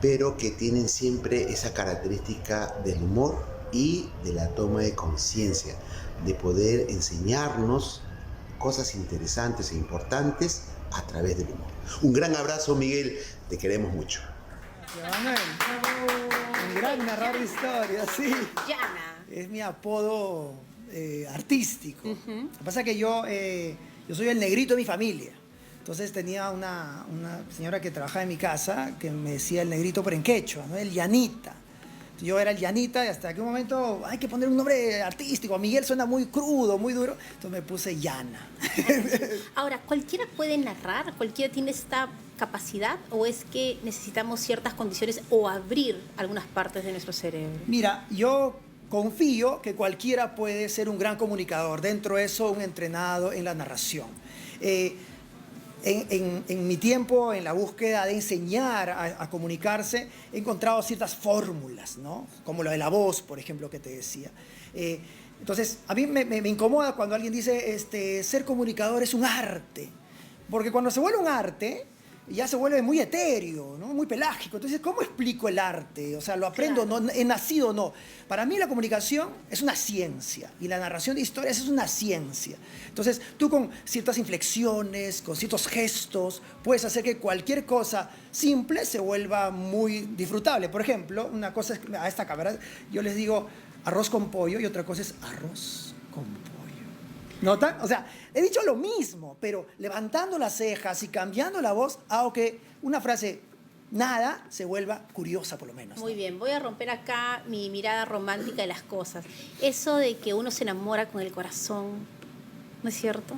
pero que tienen siempre esa característica del humor y de la toma de conciencia, de poder enseñarnos cosas interesantes e importantes a través del humor. Un gran abrazo, Miguel, te queremos mucho. Un gran narrador de historias, sí. Llana. Es mi apodo artístico. Lo que pasa es que yo soy el negrito de mi familia. Entonces tenía una señora que trabajaba en mi casa que me decía el negrito, pero en quechua, ¿no? El Llanita. Entonces, yo era el Llanita y hasta que un momento hay que poner un nombre artístico. Miguel suena muy crudo, muy duro. Entonces me puse Llana. Ahora, ¿cualquiera puede narrar? ¿Cualquiera tiene esta capacidad? ¿O es que necesitamos ciertas condiciones o abrir algunas partes de nuestro cerebro? Mira, yo confío que cualquiera puede ser un gran comunicador. Dentro de eso, un entrenado en la narración. En mi tiempo, en la búsqueda de enseñar a comunicarse, he encontrado ciertas fórmulas, ¿no? Como lo de la voz, por ejemplo, que te decía. Entonces, a mí me incomoda cuando alguien dice, ser comunicador es un arte. Porque cuando se vuelve un arte, ya se vuelve muy etéreo, ¿no? Muy pelágico. Entonces, ¿cómo explico el arte? O sea, ¿lo aprendo? Claro. ¿No? ¿He nacido o no? Para mí la comunicación es una ciencia y la narración de historias es una ciencia. Entonces, tú con ciertas inflexiones, con ciertos gestos, puedes hacer que cualquier cosa simple se vuelva muy disfrutable. Por ejemplo, una cosa es, a esta cámara, yo les digo arroz con pollo y otra cosa es arroz con pollo. ¿Notan? O sea, he dicho lo mismo, pero levantando las cejas y cambiando la voz, hago que una frase nada se vuelva curiosa por lo menos. Muy ¿no? bien, voy a romper acá mi mirada romántica de las cosas. Eso de que uno se enamora con el corazón, ¿no es cierto?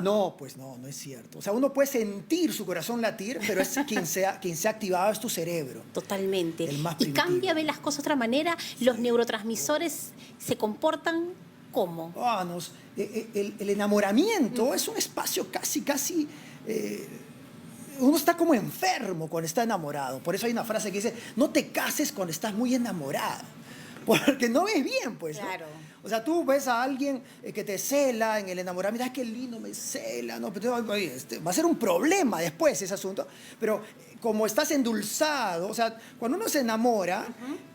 No, pues no es cierto. O sea, uno puede sentir su corazón latir, pero es quien se ha activado es tu cerebro. Totalmente. El más Y primitivo. cambia, ve las cosas de otra manera, los neurotransmisores se comportan ¿cómo? El enamoramiento es un espacio casi... uno está como enfermo cuando está enamorado. Por eso hay una frase que dice, no te cases cuando estás muy enamorado. Porque no ves bien, pues. ¿no? Claro. O sea, tú ves a alguien que te cela en el enamoramiento, ay, qué lindo, me cela, no, pero, oye, va a ser un problema después ese asunto, pero como estás endulzado, o sea, cuando uno se enamora,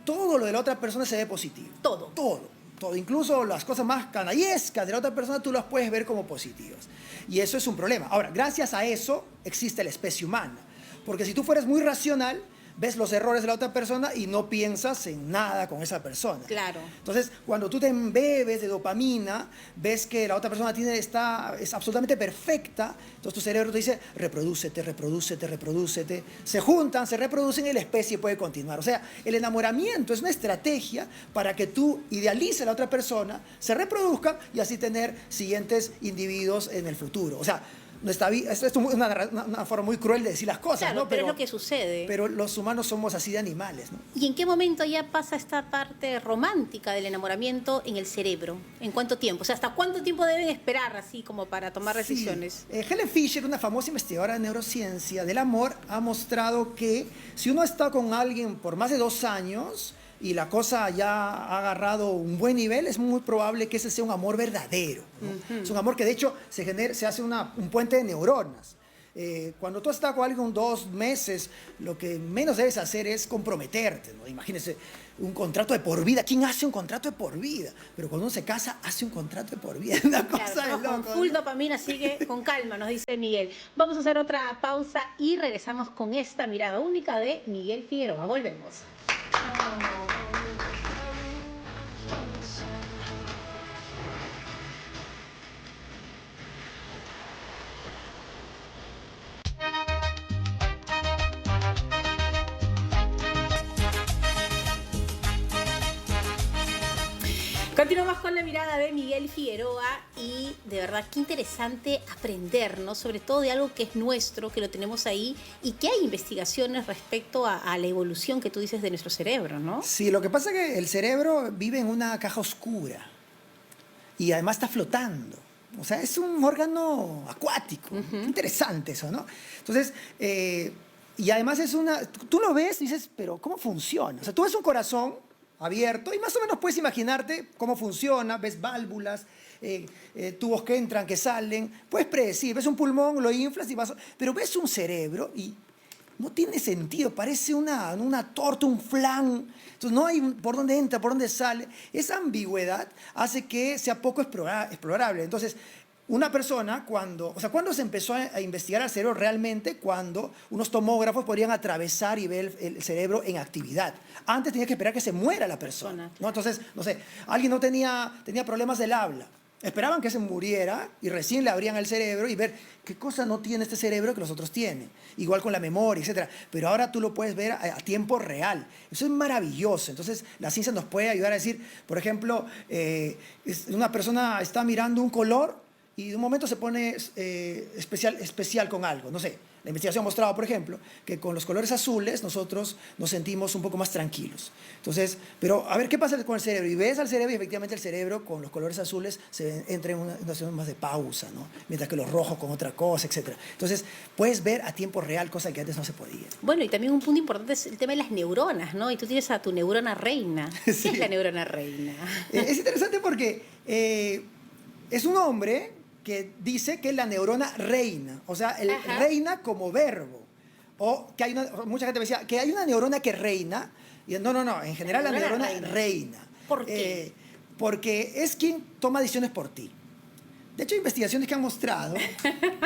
todo lo de la otra persona se ve positivo. Todo, incluso las cosas más canallescas de la otra persona tú las puedes ver como positivas. Y eso es un problema. Ahora, gracias a eso existe la especie humana, porque si tú fueras muy racional, ves los errores de la otra persona y no piensas en nada con esa persona. Claro. Entonces, cuando tú te embebes de dopamina, ves que la otra persona es absolutamente perfecta, entonces tu cerebro te dice, reprodúcete. Se juntan, se reproducen y la especie puede continuar. O sea, el enamoramiento es una estrategia para que tú idealices a la otra persona, se reproduzca y así tener siguientes individuos en el futuro. O sea, esto es una forma muy cruel de decir las cosas, Claro, ¿no? pero es lo que sucede. Pero los humanos somos así de animales, ¿no? ¿Y en qué momento ya pasa esta parte romántica del enamoramiento en el cerebro? ¿En cuánto tiempo? O sea, ¿hasta cuánto tiempo deben esperar así como para tomar decisiones? Sí. Helen Fisher, una famosa investigadora de neurociencia del amor, ha mostrado que si uno está con alguien por más de 2 años y la cosa ya ha agarrado un buen nivel, es muy probable que ese sea un amor verdadero, ¿no? Es un amor que de hecho se hace un puente de neuronas. Cuando tú estás con alguien 2 meses, lo que menos debes hacer es comprometerte, ¿no? Imagínese un contrato de por vida. ¿Quién hace un contrato de por vida? Pero cuando uno se casa, hace un contrato de por vida. Una cosa Claro, de con loco, full ¿no? dopamina, sigue con calma, nos dice Miguel. Vamos a hacer otra pausa y regresamos con esta mirada única de Miguel Figueroa. Volvemos. Continuamos con la mirada de Miguel Figueroa y de verdad qué interesante aprender, ¿no? Sobre todo de algo que es nuestro, que lo tenemos ahí y que hay investigaciones respecto a la evolución que tú dices de nuestro cerebro, ¿no? Sí, lo que pasa es que el cerebro vive en una caja oscura y además está flotando. O sea, es un órgano acuático. Interesante eso, ¿no? Entonces, y además tú lo ves y dices, pero ¿cómo funciona? O sea, tú ves un corazón abierto y más o menos puedes imaginarte cómo funciona, ves válvulas, tubos que entran, que salen, puedes predecir, ves un pulmón, lo inflas y vas, pero ves un cerebro y no tiene sentido, parece una torta, un flan, entonces no hay por dónde entra, por dónde sale. Esa ambigüedad hace que sea poco explorable. Entonces, una persona ¿cuándo se empezó a investigar el cerebro realmente? Cuando unos tomógrafos podrían atravesar y ver el cerebro en actividad. Antes tenía que esperar que se muera la persona, ¿no? Entonces, no sé, alguien no tenía problemas del habla. Esperaban que se muriera y recién le abrían el cerebro y ver qué cosa no tiene este cerebro que los otros tienen. Igual con la memoria, etc. Pero ahora tú lo puedes ver a tiempo real. Eso es maravilloso. Entonces, la ciencia nos puede ayudar a decir, por ejemplo, una persona está mirando un color y de un momento se pone especial con algo. No sé, la investigación ha mostrado, por ejemplo, que con los colores azules nosotros nos sentimos un poco más tranquilos. Entonces, pero a ver, ¿qué pasa con el cerebro? Y ves al cerebro y efectivamente el cerebro con los colores azules entra en una situación más de pausa, ¿no? Mientras que los rojos con otra cosa, etc. Entonces, puedes ver a tiempo real cosas que antes no se podía. Bueno, y también un punto importante es el tema de las neuronas, ¿no? Y tú tienes a tu neurona reina. ¿Qué es la neurona reina? Es interesante porque es un hombre que dice que la neurona reina, o sea, reina como verbo. O que mucha gente me decía que hay una neurona que reina. Y no, en general la neurona reina. ¿Por qué? Porque es quien toma decisiones por ti. De hecho, hay investigaciones que han mostrado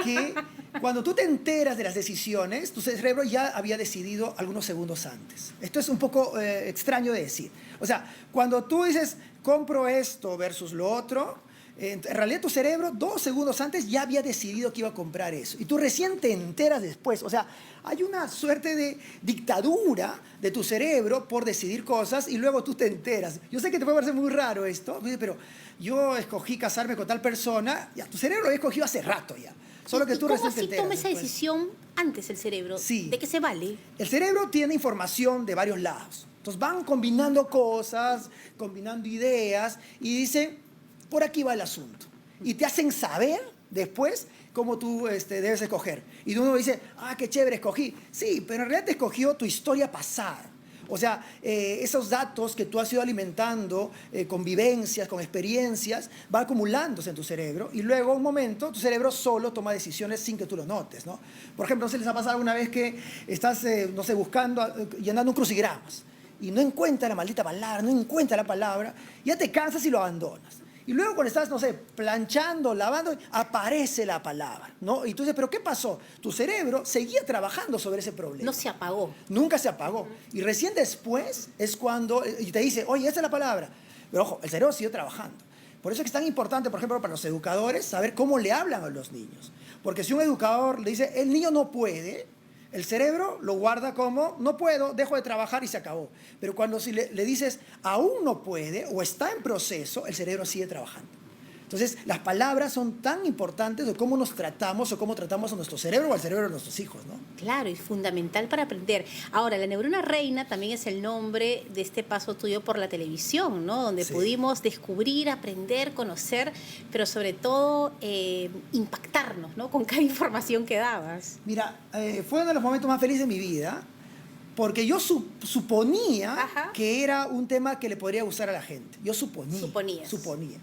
que cuando tú te enteras de las decisiones, tu cerebro ya había decidido algunos segundos antes. Esto es un poco extraño de decir. O sea, cuando tú dices, compro esto versus lo otro, En realidad tu cerebro 2 segundos antes ya había decidido que iba a comprar eso. Y tú recién te enteras después. O sea, hay una suerte de dictadura de tu cerebro por decidir cosas y luego tú te enteras. Yo sé que te puede parecer muy raro esto, pero yo escogí casarme con tal persona. Ya, tu cerebro lo había escogido hace rato ya. Solo que ¿Y tú cómo recién te así enteras toma esa después. decisión antes el cerebro? Sí. ¿De qué se vale? El cerebro tiene información de varios lados. Entonces van combinando cosas, combinando ideas y dicen, por aquí va el asunto. Y te hacen saber después cómo tú debes escoger. Y uno dice, ah, qué chévere, escogí. Sí, pero en realidad te escogió tu historia pasada. O sea, esos datos que tú has ido alimentando con vivencias, con experiencias, va acumulándose en tu cerebro y luego un momento tu cerebro solo toma decisiones sin que tú lo notes, ¿no? Por ejemplo, no sé si les ha pasado alguna vez que estás, no sé, buscando, llenando un crucigramas y no encuentra la maldita palabra, no encuentra la palabra, ya te cansas y lo abandonas. Y luego cuando estás, no sé, planchando, lavando, aparece la palabra, ¿no? Y tú dices, ¿pero qué pasó? Tu cerebro seguía trabajando sobre ese problema. No se apagó. Nunca se apagó. Y recién después es cuando y te dice, oye, esta es la palabra. Pero ojo, el cerebro siguió trabajando. Por eso es que es tan importante, por ejemplo, para los educadores, saber cómo le hablan a los niños. Porque si un educador le dice, el niño no puede, el cerebro lo guarda como, no puedo, dejo de trabajar y se acabó. Pero cuando si le dices, aún no puede o está en proceso, el cerebro sigue trabajando. Entonces, las palabras son tan importantes de cómo nos tratamos o cómo tratamos a nuestro cerebro o al cerebro de nuestros hijos, ¿no? Claro, y fundamental para aprender. Ahora, la neurona reina también es el nombre de este paso tuyo por la televisión, ¿no? Donde Sí. pudimos descubrir, aprender, conocer, pero sobre todo impactarnos, ¿no? Con cada información que dabas. Mira, fue uno de los momentos más felices de mi vida porque yo suponía Ajá. que era un tema que le podría gustar a la gente. Yo suponía. Suponías. Suponía.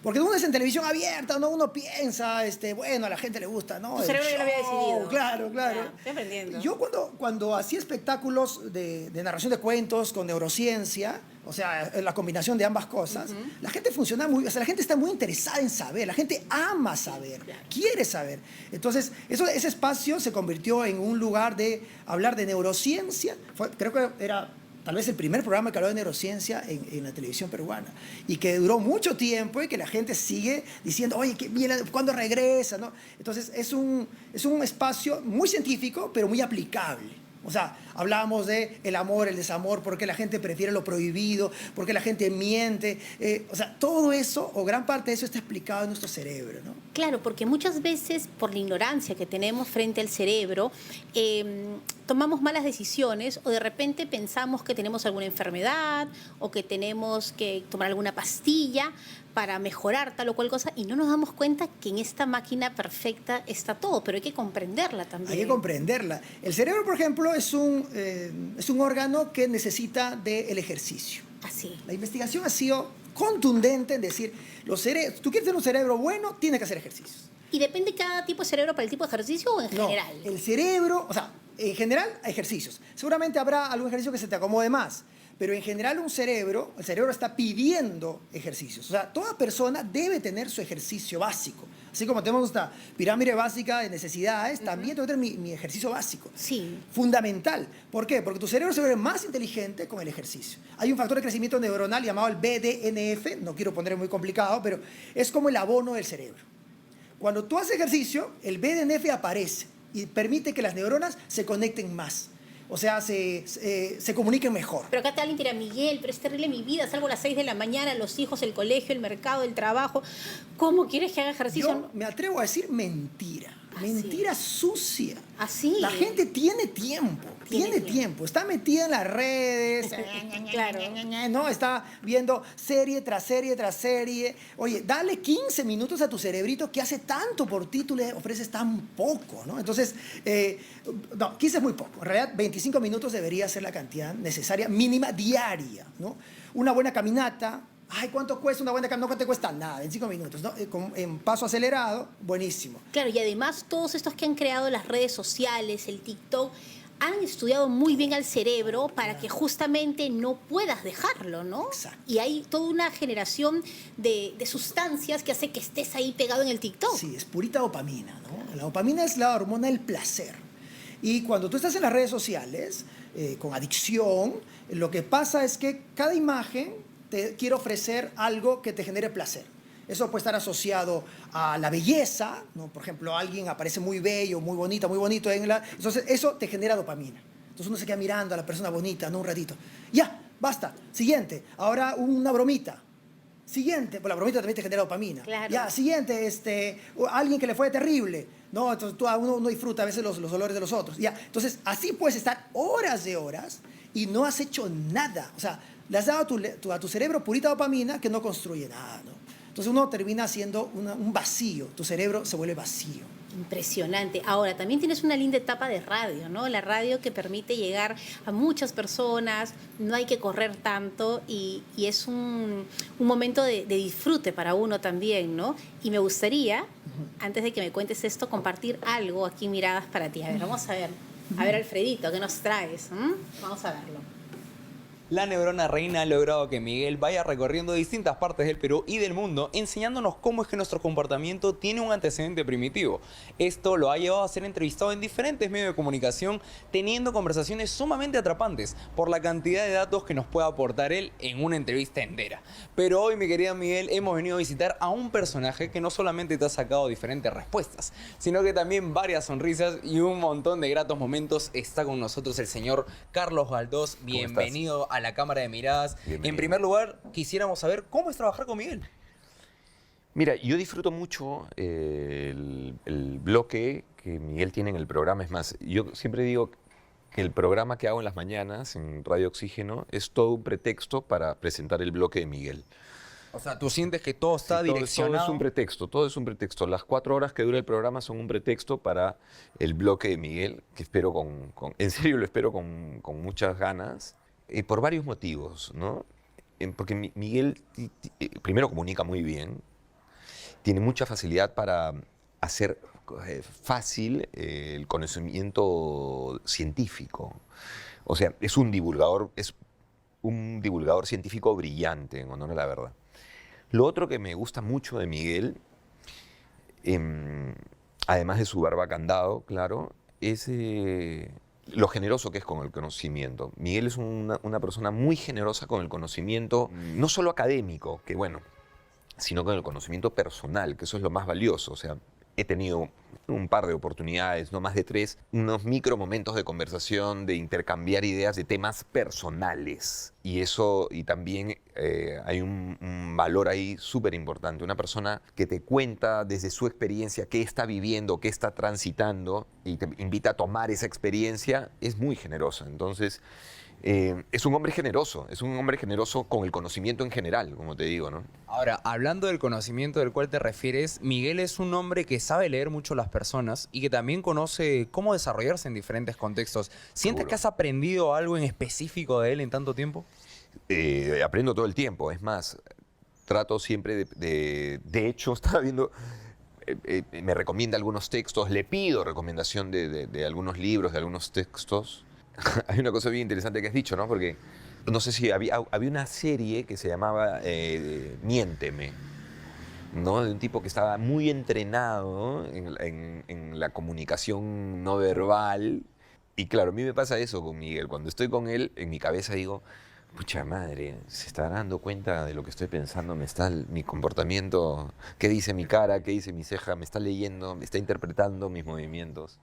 Porque uno es en televisión abierta, ¿no? Uno piensa, bueno, a la gente le gusta, ¿no? Tu El cerebro ya lo había show, decidido. Claro, claro. Ya, estoy aprendiendo. Yo cuando hacía espectáculos de narración de cuentos con neurociencia, o sea, la combinación de ambas cosas, la gente funciona muy, o sea, la gente está muy interesada en saber, la gente ama saber, Claro. quiere saber. Entonces, ese espacio se convirtió en un lugar de hablar de neurociencia. Creo que era tal vez el primer programa que habló de neurociencia en la televisión peruana y que duró mucho tiempo y que la gente sigue diciendo, oye, ¿cuándo regresa? ¿No? Entonces, es un espacio muy científico, pero muy aplicable. O sea, hablábamos de el amor, el desamor, por qué la gente prefiere lo prohibido, por qué la gente miente. O sea, todo eso, o gran parte de eso, está explicado en nuestro cerebro, ¿no? Claro, porque muchas veces por la ignorancia que tenemos frente al cerebro, tomamos malas decisiones o de repente pensamos que tenemos alguna enfermedad o que tenemos que tomar alguna pastilla para mejorar tal o cual cosa y no nos damos cuenta que en esta máquina perfecta está todo, pero hay que comprenderla también. Hay que comprenderla. El cerebro, por ejemplo, es un órgano que necesita del ejercicio. Así. La investigación ha sido contundente en decir, tú quieres tener un cerebro bueno, tienes que hacer ejercicios. ¿Y depende cada tipo de cerebro para el tipo de ejercicio o en No, general? el cerebro, o sea, en general, ejercicios. Seguramente habrá algún ejercicio que se te acomode más, pero en general el cerebro está pidiendo ejercicios. O sea, toda persona debe tener su ejercicio básico. Así como tenemos esta pirámide básica de necesidades, también tengo que tener mi ejercicio básico. Sí. Fundamental. ¿Por qué? Porque tu cerebro se vuelve más inteligente con el ejercicio. Hay un factor de crecimiento neuronal llamado el BDNF, no quiero poner muy complicado, pero es como el abono del cerebro. Cuando tú haces ejercicio, el BDNF aparece y permite que las neuronas se conecten más. O sea, se comuniquen mejor. Pero acá te alguien dirá, Miguel, pero es terrible mi vida, salgo a las 6 de la mañana, los hijos, el colegio, el mercado, el trabajo. ¿Cómo quieres que haga ejercicio? Yo me atrevo a decir mentira. Ah, Mentira sí. sucia. Así. La gente tiene tiempo. Tiene tiempo. Está metida en las redes. Claro. ¿No? Está viendo serie tras serie tras serie. Oye, dale 15 minutos a tu cerebrito que hace tanto por ti, tú le ofreces tan poco, ¿no? Entonces, no, 15 es muy poco. En realidad, 25 minutos debería ser la cantidad necesaria, mínima, diaria, ¿no? Una buena caminata. Ay, ¿cuánto cuesta una buena caminata? No te cuesta nada, en 5 minutos, ¿no? En paso acelerado, buenísimo. Claro, y además todos estos que han creado las redes sociales, el TikTok, han estudiado muy bien al cerebro para que justamente no puedas dejarlo, ¿no? Exacto. Y hay toda una generación de sustancias que hace que estés ahí pegado en el TikTok. Sí, es purita dopamina, ¿no? La dopamina es la hormona del placer. Y cuando tú estás en las redes sociales, con adicción, lo que pasa es que cada imagen te quiere ofrecer algo que te genere placer. Eso puede estar asociado a la belleza, ¿no? Por ejemplo, alguien aparece muy bello, muy bonita, muy bonito entonces eso te genera dopamina. Entonces uno se queda mirando a la persona bonita, ¿no? Un ratito. Ya, basta. Siguiente. Ahora una bromita. Siguiente, pues la bromita también te genera dopamina. Claro. Ya, siguiente, alguien que le fue terrible. No, entonces uno disfruta a veces los olores de los otros. Ya, entonces así puedes estar horas de horas y no has hecho nada. O sea, le has dado a tu cerebro purita dopamina que no construye nada, ¿no? Entonces uno termina haciendo un vacío. Tu cerebro se vuelve vacío. Impresionante. Ahora, también tienes una linda etapa de radio, ¿no? La radio que permite llegar a muchas personas, no hay que correr tanto y es un momento de disfrute para uno también, ¿no? Y me gustaría, antes de que me cuentes esto, compartir algo aquí, miradas para ti. A ver, vamos a ver. A ver, Alfredito, ¿qué nos traes? Vamos a verlo. La neurona reina ha logrado que Miguel vaya recorriendo distintas partes del Perú y del mundo, enseñándonos cómo es que nuestro comportamiento tiene un antecedente primitivo. Esto lo ha llevado a ser entrevistado en diferentes medios de comunicación, teniendo conversaciones sumamente atrapantes por la cantidad de datos que nos puede aportar él en una entrevista entera. Pero hoy, mi querida Miguel, hemos venido a visitar a un personaje que no solamente te ha sacado diferentes respuestas, sino que también varias sonrisas y un montón de gratos momentos. Está con nosotros el señor Carlos Galdós. Bienvenido a la Cámara de Miradas. Bienvenido. En primer lugar, quisiéramos saber cómo es trabajar con Miguel. Mira, yo disfruto mucho el bloque que Miguel tiene en el programa. Es más, yo siempre digo que el programa que hago en las mañanas en Radio Oxígeno es todo un pretexto para presentar el bloque de Miguel. O sea, tú sientes que todo está direccionado. Todo es un pretexto, todo es un pretexto. Las 4 horas que dura el programa son un pretexto para el bloque de Miguel, que espero en serio lo espero con muchas ganas. Por varios motivos, ¿no? Porque Miguel primero comunica muy bien, tiene mucha facilidad para hacer fácil el conocimiento científico. O sea, es un divulgador científico brillante, en honor a la verdad. Lo otro que me gusta mucho de Miguel, además de su barba candado, claro, es lo generoso que es con el conocimiento. Miguel es una persona muy generosa con el conocimiento, no solo académico, que bueno, sino con el conocimiento personal, que eso es lo más valioso. O sea, he tenido un par de oportunidades, no más de 3, unos micro momentos de conversación, de intercambiar ideas de temas personales. Y también hay un valor ahí súper importante. Una persona que te cuenta desde su experiencia qué está viviendo, qué está transitando y te invita a tomar esa experiencia, es muy generosa. Entonces, es un hombre generoso con el conocimiento en general, como te digo, ¿no? Ahora, hablando del conocimiento del cual te refieres, Miguel es un hombre que sabe leer mucho a las personas y que también conoce cómo desarrollarse en diferentes contextos. ¿Sientes Seguro. que has aprendido algo en específico de él en tanto tiempo? Aprendo todo el tiempo, es más, trato siempre de hecho, estaba viendo, me recomienda algunos textos, le pido recomendación de algunos libros, de algunos textos. Hay una cosa bien interesante que has dicho, ¿no? Porque no sé si había una serie que se llamaba Miénteme, ¿no? De un tipo que estaba muy entrenado en la comunicación no verbal. Y claro, a mí me pasa eso con Miguel. Cuando estoy con él, en mi cabeza digo, pucha madre, se está dando cuenta de lo que estoy pensando, mi comportamiento, qué dice mi cara, qué dice mi ceja, me está leyendo, me está interpretando mis movimientos.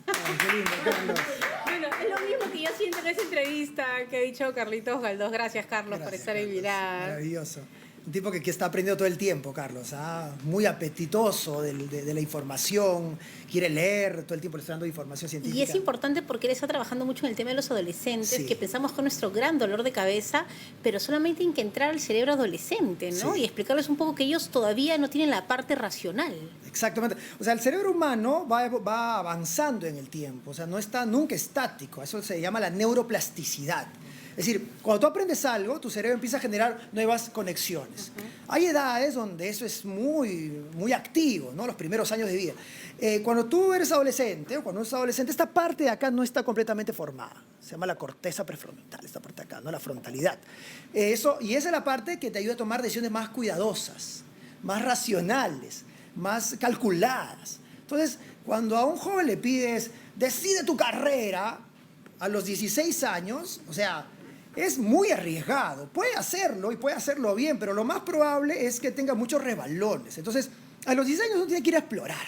Ay, qué lindo, Carlos. Bueno, es lo mismo que yo siento en esa entrevista que ha dicho Carlitos Galdós. Gracias, Carlos, por Gracias, estar en Carlos. Miradas. Maravilloso. Un tipo que está aprendiendo todo el tiempo, Carlos. Muy apetitoso de la información, quiere leer, todo el tiempo le está dando información científica. Y es importante porque él está trabajando mucho en el tema de los adolescentes, Sí. que pensamos que es nuestro gran dolor de cabeza, pero solamente hay que entrar al cerebro adolescente, ¿no? Sí. Y explicarles un poco que ellos todavía no tienen la parte racional. Exactamente. O sea, el cerebro humano va avanzando en el tiempo, o sea, no está nunca estático. Eso se llama la neuroplasticidad. Es decir, cuando tú aprendes algo, tu cerebro empieza a generar nuevas conexiones. Hay edades donde eso es muy activo, ¿no? Los primeros años de vida. Cuando tú eres adolescente, o cuando eres adolescente, esta parte de acá no está completamente formada. Se llama la corteza prefrontal, esta parte de acá, ¿no? La frontalidad. Y esa es la parte que te ayuda a tomar decisiones más cuidadosas, más racionales, más calculadas. Entonces, cuando a un joven le pides, decide tu carrera, a los 16 años, o sea, es muy arriesgado. Puede hacerlo y puede hacerlo bien, pero lo más probable es que tenga muchos resbalones. Entonces, a los 16 años uno tiene que ir a explorar,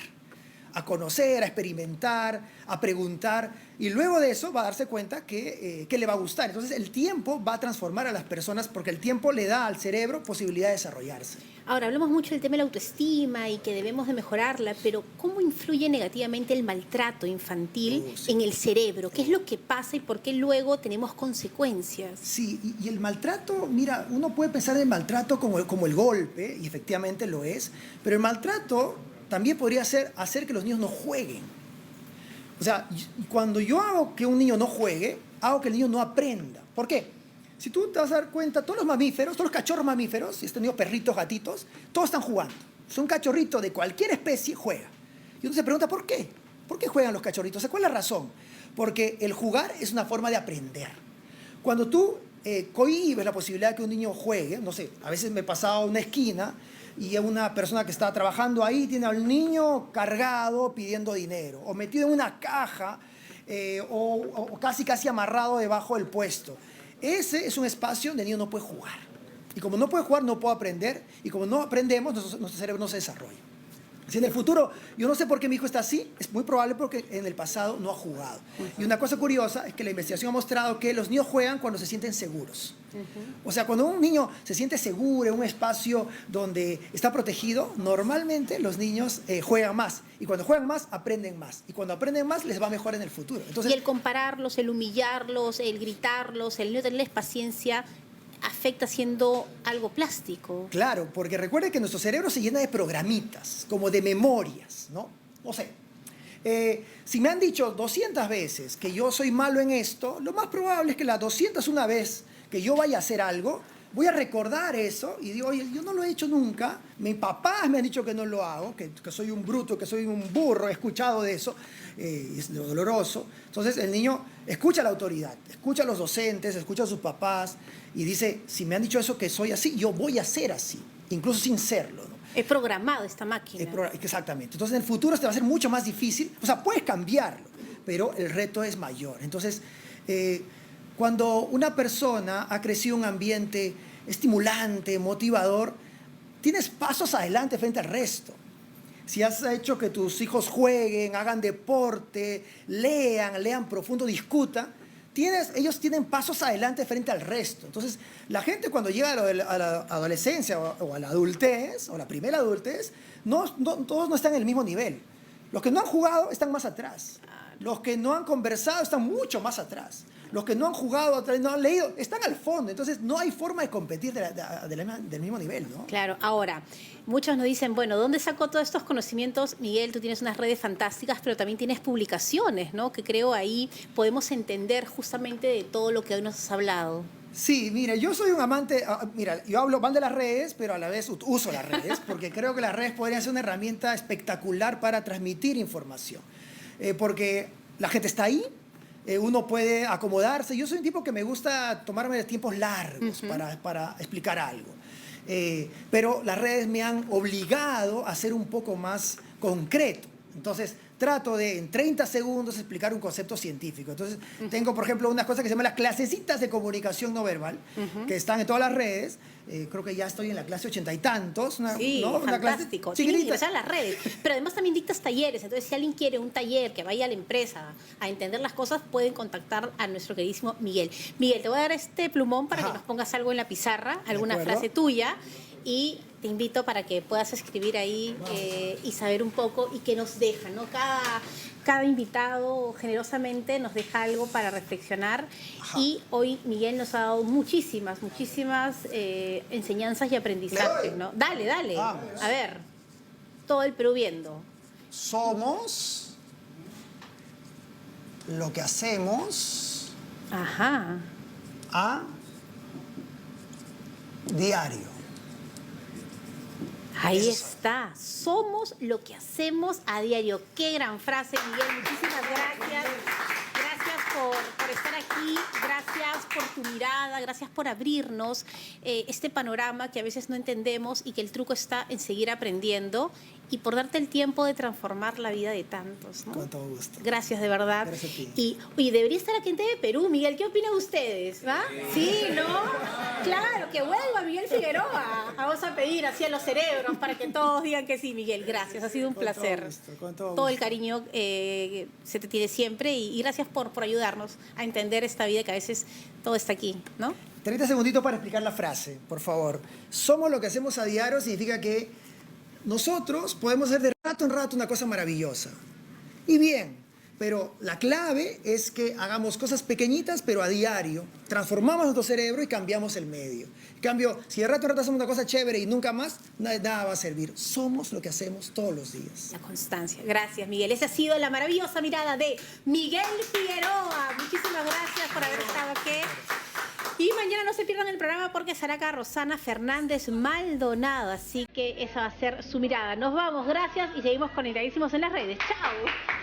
a conocer, a experimentar, a preguntar, y luego de eso va a darse cuenta que le va a gustar. Entonces, el tiempo va a transformar a las personas porque el tiempo le da al cerebro posibilidad de desarrollarse. Ahora, hablamos mucho del tema de la autoestima y que debemos de mejorarla, pero ¿cómo influye negativamente el maltrato infantil Sí. en el cerebro? ¿Qué es lo que pasa y por qué luego tenemos consecuencias? Sí, y el maltrato, mira, uno puede pensar en el maltrato como el golpe, y efectivamente lo es, pero el maltrato también podría ser hacer que los niños no jueguen. O sea, cuando yo hago que un niño no juegue, hago que el niño no aprenda. ¿Por qué? Si tú te vas a dar cuenta, todos los mamíferos, todos los cachorros mamíferos, si has tenido perritos, gatitos, todos están jugando. Si un cachorrito de cualquier especie juega. Y uno se pregunta, ¿por qué? ¿Por qué juegan los cachorritos? O sea, ¿cuál es la razón? Porque el jugar es una forma de aprender. Cuando tú cohibes la posibilidad de que un niño juegue, no sé, a veces me pasaba a una esquina y una persona que estaba trabajando ahí tiene al niño cargado pidiendo dinero, o metido en una caja, o casi amarrado debajo del puesto. Ese es un espacio donde el niño no puede jugar. Y como no puede jugar, no puede aprender. Y como no aprendemos, nuestro cerebro no se desarrolla. Si en el futuro, yo no sé por qué mi hijo está así, es muy probable porque en el pasado no ha jugado. Y una cosa curiosa es que la investigación ha mostrado que los niños juegan cuando se sienten seguros. O sea, cuando un niño se siente seguro en un espacio donde está protegido, normalmente los niños juegan más. Y cuando juegan más, aprenden más. Y cuando aprenden más, les va mejor en el futuro. Entonces, Y el compararlos, el humillarlos, el gritarlos, el no tenerles paciencia, afecta siendo algo plástico. claro, porque recuerde que nuestro cerebro se llena de programitas, como de memorias, ¿no? No sé. Si me han dicho 200 veces que yo soy malo en esto, lo más probable es que la 201 vez que yo vaya a hacer algo, voy a recordar eso y digo, oye, yo no lo he hecho nunca, mis papás me han dicho que no lo hago, que soy un bruto, que soy un burro, he escuchado de eso, es doloroso. Entonces el niño escucha a la autoridad, escucha a los docentes, escucha a sus papás y dice, si me han dicho eso que soy así, yo voy a ser así, incluso sin serlo, ¿no? Es programado esta máquina. Exactamente. Entonces en el futuro te va a ser mucho más difícil, o sea, puedes cambiarlo, pero el reto es mayor. Entonces, cuando una persona ha crecido en un ambiente estimulante, motivador, tienes pasos adelante frente al resto. Si has hecho que tus hijos jueguen, hagan deporte, lean profundo, discutan, ellos tienen pasos adelante frente al resto. Entonces, la gente cuando llega a la adolescencia o a la adultez, o la primera adultez, todos no están en el mismo nivel. Los que no han jugado están más atrás. Los que no han conversado están mucho más atrás. Los que no han jugado, no han leído, están al fondo. Entonces, no hay forma de competir del mismo nivel, ¿no? Claro, ahora, muchos nos dicen, bueno, ¿dónde sacó todos estos conocimientos? Miguel, tú tienes unas redes fantásticas, pero también tienes publicaciones, ¿no? Que creo ahí podemos entender justamente de todo lo que hoy nos has hablado. Sí, mira, yo soy un amante, mira, yo hablo mal de las redes, pero a la vez uso las redes, porque creo que las redes podrían ser una herramienta espectacular para transmitir información. Porque la gente está ahí, uno puede acomodarse. Yo soy un tipo que me gusta tomarme tiempos largos para explicar algo. Pero las redes me han obligado a ser un poco más concreto. Entonces, trato de en 30 segundos explicar un concepto científico. Entonces, tengo, por ejemplo, unas cosas que se llaman las clasecitas de comunicación no verbal, que están en todas las redes. Creo que ya estoy en la clase 80 y tantos. Sí, ¿no? Una fantástico. clase Tienen que chiquitita. ingresar a las redes. Pero además también dictas talleres. Entonces, si alguien quiere un taller que vaya a la empresa a entender las cosas, pueden contactar a nuestro queridísimo Miguel. Miguel, te voy a dar este plumón para que nos pongas algo en la pizarra, alguna acuerdo. frase tuya. Y te invito para que puedas escribir ahí y saber un poco y qué nos deja, ¿no? Cada invitado generosamente nos deja algo para reflexionar. Y hoy Miguel nos ha dado muchísimas enseñanzas y aprendizajes, ¿no? Dale. Vamos. A ver, todo el Perú viendo. Somos lo que hacemos Ajá. a diario. Ahí está. Somos lo que hacemos a diario. Qué gran frase, Miguel. Muchísimas gracias. Gracias por por estar aquí, gracias por tu mirada, gracias por abrirnos este panorama que a veces no entendemos y que el truco está en seguir aprendiendo y por darte el tiempo de transformar la vida de tantos, ¿no? Con todo gusto. Gracias, de verdad. Gracias a ti. Y oye, debería estar aquí en TV Perú, Miguel. ¿Qué opinan ustedes? ¿Va? Sí, ¿no? Claro, que vuelva Miguel Figueroa. Vamos a pedir así a los cerebros para que todos digan que sí, Miguel. Gracias, ha sido un placer. Con todo Todo el gusto. cariño se te tiene siempre y gracias por ayudarnos a entender esta vida que a veces todo está aquí, ¿no? 30 segunditos para explicar la frase, por favor. Somos lo que hacemos a diario significa que nosotros podemos hacer de rato en rato una cosa maravillosa. Y bien, pero la clave es que hagamos cosas pequeñitas, pero a diario. Transformamos nuestro cerebro y cambiamos el medio. En cambio, si de rato en rato hacemos una cosa chévere y nunca más, nada va a servir. Somos lo que hacemos todos los días. La constancia. Gracias, Miguel. Esa ha sido la maravillosa mirada de Miguel Figueroa. Muchísimas gracias por haber estado aquí. Y mañana no se pierdan el programa porque estará acá Rosana Fernández Maldonado. Así que esa va a ser su mirada. Nos vamos, gracias y seguimos conectadísimos en las redes. ¡Chao!